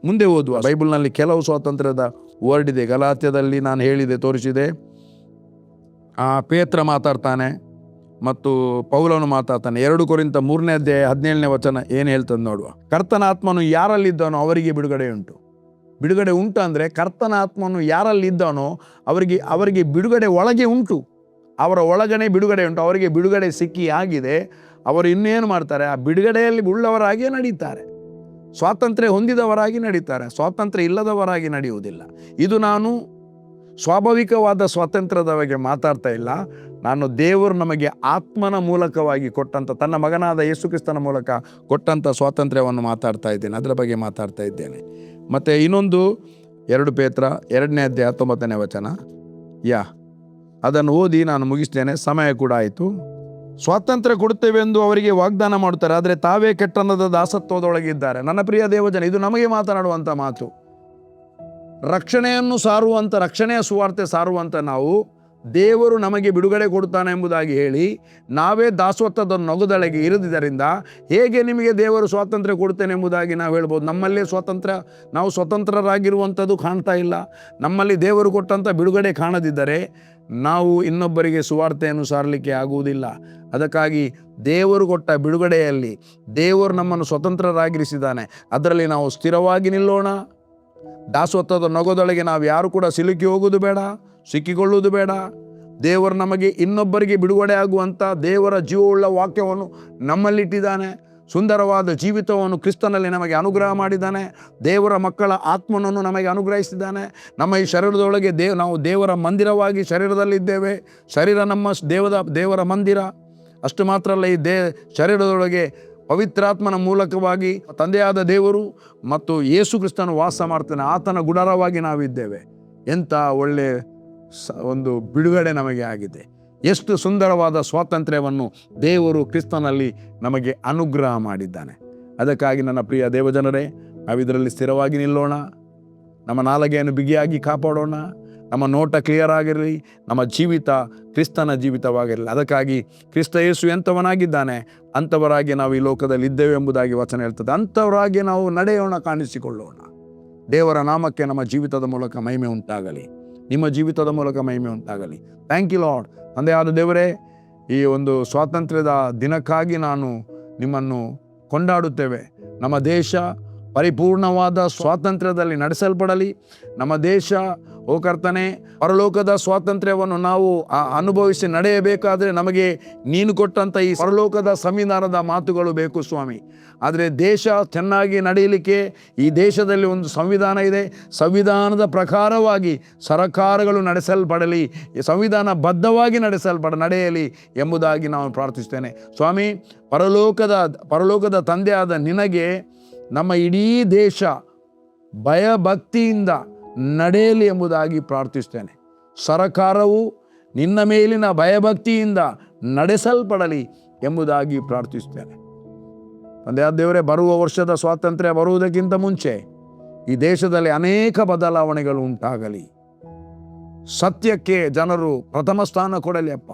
ಮುಂದೆ ಓದುವ ಬೈಬಲ್ನಲ್ಲಿ ಕೆಲವು ಸ್ವಾತಂತ್ರ್ಯದ ವರ್ಡ್ ಇದೆ. ಗಲಾತ್ಯದಲ್ಲಿ ನಾನು ಹೇಳಿದೆ, ತೋರಿಸಿದೆ. ಪೇತ್ರ ಮಾತಾಡ್ತಾನೆ ಮತ್ತು ಪೌಲನು ಮಾತಾಡ್ತಾನೆ. 2 ಕೊರಿಂಥ 3:17 ಏನು ಹೇಳ್ತದೆ ನೋಡುವ. ಕರ್ತನ ಆತ್ಮನು ಯಾರಲ್ಲಿದ್ದಾನೋ ಅವರಿಗೆ ಬಿಡುಗಡೆ ಉಂಟು. ಬಿಡುಗಡೆ ಉಂಟು ಅಂದರೆ ಕರ್ತನ ಆತ್ಮನು ಯಾರಲ್ಲಿದ್ದಾನೋ ಅವರಿಗೆ ಬಿಡುಗಡೆ ಒಳಗೆ ಉಂಟು. ಅವರ ಒಳಗನೆ ಬಿಡುಗಡೆ ಉಂಟು. ಅವರಿಗೆ ಬಿಡುಗಡೆ ಸಿಕ್ಕಿ ಆಗಿದೆ. ಅವರು ಇನ್ನೇನು ಮಾಡ್ತಾರೆ? ಆ ಬಿಡುಗಡೆಯಲ್ಲಿ ಉಳ್ಳವರಾಗಿಯೇ ನಡೀತಾರೆ. ಸ್ವಾತಂತ್ರ್ಯ ಹೊಂದಿದವರಾಗಿ ನಡೀತಾರೆ, ಸ್ವಾತಂತ್ರ್ಯ ಇಲ್ಲದವರಾಗಿ ನಡೆಯುವುದಿಲ್ಲ. ಇದು ನಾನು ಸ್ವಾಭಾವಿಕವಾದ ಸ್ವಾತಂತ್ರ್ಯದ ಬಗ್ಗೆ ಮಾತಾಡ್ತಾ ಇಲ್ಲ. ನಾನು ದೇವರು ನಮಗೆ ಆತ್ಮನ ಮೂಲಕವಾಗಿ ಕೊಟ್ಟಂಥ, ತನ್ನ ಮಗನಾದ ಯೇಸು ಕ್ರಿಸ್ತನ ಮೂಲಕ ಕೊಟ್ಟಂಥ ಸ್ವಾತಂತ್ರ್ಯವನ್ನು ಮಾತಾಡ್ತಾ ಇದ್ದೇನೆ, ಅದರ ಬಗ್ಗೆ ಮಾತಾಡ್ತಾ ಇದ್ದೇನೆ. ಮತ್ತು ಇನ್ನೊಂದು 2 ಪೇತ್ರ 2ನೇ ಅಧ್ಯಾಯ 19ನೇ ವಚನ, ಅದನ್ನು ಓದಿ ನಾನು ಮುಗಿಸ್ತೇನೆ, ಸಮಯ ಕೂಡ ಆಯಿತು. ಸ್ವಾತಂತ್ರ್ಯ ಕೊಡುತ್ತೇವೆ ಎಂದು ಅವರಿಗೆ ವಾಗ್ದಾನ ಮಾಡುತ್ತಾರೆ, ಆದರೆ ತಾವೇ ಕೆಟ್ಟನದ ದಾಸತ್ವದೊಳಗಿದ್ದಾರೆ. ನನ್ನ ಪ್ರಿಯ ದೇವಜನ, ಇದು ನಮಗೆ ಮಾತನಾಡುವಂಥ ಮಾತು. ರಕ್ಷಣೆಯನ್ನು ಸಾರುವಂಥ, ರಕ್ಷಣೆಯ ಸುವಾರ್ತೆ ಸಾರುವಂಥ ನಾವು, ದೇವರು ನಮಗೆ ಬಿಡುಗಡೆ ಕೊಡುತ್ತಾನೆ ಎಂಬುದಾಗಿ ಹೇಳಿ ನಾವೇ ದಾಸತ್ವದ ನೊಗದೊಳಗೆ ಇರದಿದ್ದರಿಂದ ಹೇಗೆ ನಿಮಗೆ ದೇವರು ಸ್ವಾತಂತ್ರ್ಯ ಕೊಡುತ್ತೇನೆ ಎಂಬುದಾಗಿ ನಾವು ಹೇಳ್ಬೋದು? ನಮ್ಮಲ್ಲೇ ಸ್ವಾತಂತ್ರ್ಯ, ನಾವು ಸ್ವತಂತ್ರರಾಗಿರುವಂಥದ್ದು ಕಾಣ್ತಾ ಇಲ್ಲ. ನಮ್ಮಲ್ಲಿ ದೇವರು ಕೊಟ್ಟಂಥ ಬಿಡುಗಡೆ ಕಾಣದಿದ್ದರೆ ನಾವು ಇನ್ನೊಬ್ಬರಿಗೆ ಸುವಾರ್ತೆಯನ್ನು ಸಾರಲಿಕ್ಕೆ ಆಗುವುದಿಲ್ಲ. ಅದಕ್ಕಾಗಿ ದೇವರು ಕೊಟ್ಟ ಬಿಡುಗಡೆಯಲ್ಲಿ ದೇವರು ನಮ್ಮನ್ನು ಸ್ವತಂತ್ರರಾಗಿರಿಸಿದ್ದಾನೆ, ಅದರಲ್ಲಿ ನಾವು ಸ್ಥಿರವಾಗಿ ನಿಲ್ಲೋಣ. ದಾಸತ್ವದ ನೊಗದೊಳಗೆ ನಾವು ಯಾರು ಕೂಡ ಸಿಲುಕಿ ಹೋಗುವುದು ಬೇಡ, ಸಿಕ್ಕಿಕೊಳ್ಳುವುದು ಬೇಡ. ದೇವರು ನಮಗೆ ಇನ್ನೊಬ್ಬರಿಗೆ ಬಿಡುಗಡೆ ಆಗುವಂಥ ದೇವರ ಜೀವವುಳ್ಳ ವಾಕ್ಯವನ್ನು ನಮ್ಮಲ್ಲಿಟ್ಟಿದ್ದಾನೆ. ಸುಂದರವಾದ ಜೀವಿತವನ್ನು ಕ್ರಿಸ್ತನಲ್ಲಿ ನಮಗೆ ಅನುಗ್ರಹ ಮಾಡಿದ್ದಾನೆ. ದೇವರ ಮಕ್ಕಳ ಆತ್ಮನನ್ನು ನಮಗೆ ಅನುಗ್ರಹಿಸಿದ್ದಾನೆ. ನಮ್ಮ ಈ ಶರೀರದೊಳಗೆ ನಾವು ದೇವರ ಮಂದಿರವಾಗಿ ಶರೀರದಲ್ಲಿದ್ದೇವೆ. ಶರೀರ ನಮ್ಮ ದೇವರ ಮಂದಿರ. ಅಷ್ಟು ಮಾತ್ರ ಅಲ್ಲ, ಈ ಶರೀರದೊಳಗೆ ಪವಿತ್ರಾತ್ಮನ ಮೂಲಕವಾಗಿ ತಂದೆಯಾದ ದೇವರು ಮತ್ತು ಯೇಸು ಕ್ರಿಸ್ತನು ವಾಸ ಮಾಡ್ತಾನೆ. ಆತನ ಗುಡಾರವಾಗಿ ನಾವಿದ್ದೇವೆ. ಎಂಥ ಒಳ್ಳೆಯ ಒಂದು ಬಿಡುಗಡೆ ನಮಗೆ ಆಗಿದೆ. ಎಷ್ಟು ಸುಂದರವಾದ ಸ್ವಾತಂತ್ರ್ಯವನ್ನು ದೇವರು ಕ್ರಿಸ್ತನಲ್ಲಿ ನಮಗೆ ಅನುಗ್ರಹ ಮಾಡಿದ್ದಾನೆ. ಅದಕ್ಕಾಗಿ ನನ್ನ ಪ್ರಿಯ ದೇವಜನರೇ, ನಾವಿದರಲ್ಲಿ ಸ್ಥಿರವಾಗಿ ನಿಲ್ಲೋಣ. ನಮ್ಮ ನಾಲಿಗೆಯನ್ನು ಬಿಗಿಯಾಗಿ ಕಾಪಾಡೋಣ. ನಮ್ಮ ನೋಟ ಕ್ಲಿಯರ್ ಆಗಿರಲಿ. ನಮ್ಮ ಜೀವಿತ ಕ್ರಿಸ್ತನ ಜೀವಿತವಾಗಿರಲಿ. ಅದಕ್ಕಾಗಿ ಕ್ರಿಸ್ತ ಯೇಸು ಎಂಥವನಾಗಿದ್ದಾನೆ ಅಂಥವರಾಗಿ ನಾವು ಈ ಲೋಕದಲ್ಲಿ ಇದ್ದೇವೆ ಎಂಬುದಾಗಿ ವಚನ ಹೇಳ್ತದೆ. ಅಂಥವರಾಗಿ ನಾವು ನಡೆಯೋಣ, ಕಾಣಿಸಿಕೊಳ್ಳೋಣ. ದೇವರ ನಾಮಕ್ಕೆ ನಮ್ಮ ಜೀವಿತದ ಮೂಲಕ ಮಹಿಮೆ ಉಂಟಾಗಲಿ. ನಿಮ್ಮ ಜೀವಿತದ ಮೂಲಕ ಮಹಿಮೆ ಉಂಟಾಗಲಿ. Thank you lord. ತಂದೆಯಾದ ದೇವರೇ, ಈ ಒಂದು ಸ್ವಾತಂತ್ರ್ಯದ ದಿನಕ್ಕಾಗಿ ನಾನು ನಿಮ್ಮನ್ನು ಕೊಂಡಾಡುತ್ತೇವೆ. ನಮ್ಮ ದೇಶ ಪರಿಪೂರ್ಣವಾದ ಸ್ವಾತಂತ್ರ್ಯದಲ್ಲಿ ನಡೆಸಲ್ಪಡಲಿ. ನಮ್ಮ ದೇಶ, ಓ ಕರ್ತನೆ, ಪರಲೋಕದ ಸ್ವಾತಂತ್ರ್ಯವನ್ನು ನಾವು ಅನುಭವಿಸಿ ನಡೆಯಬೇಕಾದರೆ ನಮಗೆ ನೀನು ಕೊಟ್ಟಂಥ ಈ ಪರಲೋಕದ ಸಂವಿಧಾನದ ಮಾತುಗಳು ಬೇಕು ಸ್ವಾಮಿ. ಆದರೆ ದೇಶ ಚೆನ್ನಾಗಿ ನಡೆಯಲಿಕ್ಕೆ ಈ ದೇಶದಲ್ಲಿ ಒಂದು ಸಂವಿಧಾನ ಇದೆ. ಸಂವಿಧಾನದ ಪ್ರಕಾರವಾಗಿ ಸರ್ಕಾರಗಳು ನಡೆಸಲ್ಪಡಲಿ, ಸಂವಿಧಾನ ಬದ್ಧವಾಗಿ ನಡೆಯಲಿ ಎಂಬುದಾಗಿ ನಾನು ಪ್ರಾರ್ಥಿಸ್ತೇನೆ ಸ್ವಾಮಿ. ಪರಲೋಕದ ತಂದೆಯಾದ ನಿನಗೆ ನಮ್ಮ ಇಡೀ ದೇಶ ಭಯಭಕ್ತಿಯಿಂದ ನಡೆಯಲಿ ಎಂಬುದಾಗಿ ಪ್ರಾರ್ಥಿಸ್ತೇನೆ. ಸರ್ಕಾರವು ನಿನ್ನ ಮೇಲಿನ ಭಯಭಕ್ತಿಯಿಂದ ನಡೆಸಲ್ಪಡಲಿ ಎಂಬುದಾಗಿ ಪ್ರಾರ್ಥಿಸ್ತೇನೆ. ತಂದೆಯಾದ ದೇವರೇ, ಬರುವ ವರ್ಷದ ಸ್ವಾತಂತ್ರ್ಯ ಬರುವುದಕ್ಕಿಂತ ಮುಂಚೆ ಈ ದೇಶದಲ್ಲಿ ಅನೇಕ ಬದಲಾವಣೆಗಳು ಉಂಟಾಗಲಿ. ಸತ್ಯಕ್ಕೆ ಜನರು ಪ್ರಥಮ ಸ್ಥಾನ ಕೊಡಲಿ ಅಪ್ಪ.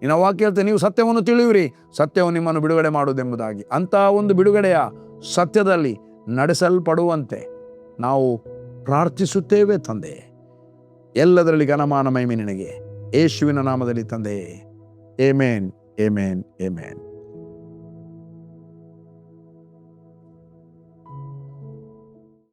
ನಿನ್ನ ವಾಕ್ಯ ಹೇಳ್ತೇನೆ, ನೀವು ಸತ್ಯವನ್ನು ತಿಳಿಯಿರಿ, ಸತ್ಯವು ನಿಮ್ಮನ್ನು ಬಿಡುಗಡೆ ಮಾಡುವುದೆಂಬುದಾಗಿ. ಅಂತಹ ಒಂದು ಬಿಡುಗಡೆಯ ಸತ್ಯದಲ್ಲಿ ನಡೆಸಲ್ಪಡುವಂತೆ ನಾವು ಪ್ರಾರ್ಥಿಸುತ್ತೇವೆ ತಂದೆ. ಎಲ್ಲದರಲ್ಲಿ ಘನಮಾನ ಮಹಿಮೆ ನಿನಗೆ, ಯೇಸುವಿನ ನಾಮದಲ್ಲಿ ತಂದೆಯೇ. Amen, amen, amen.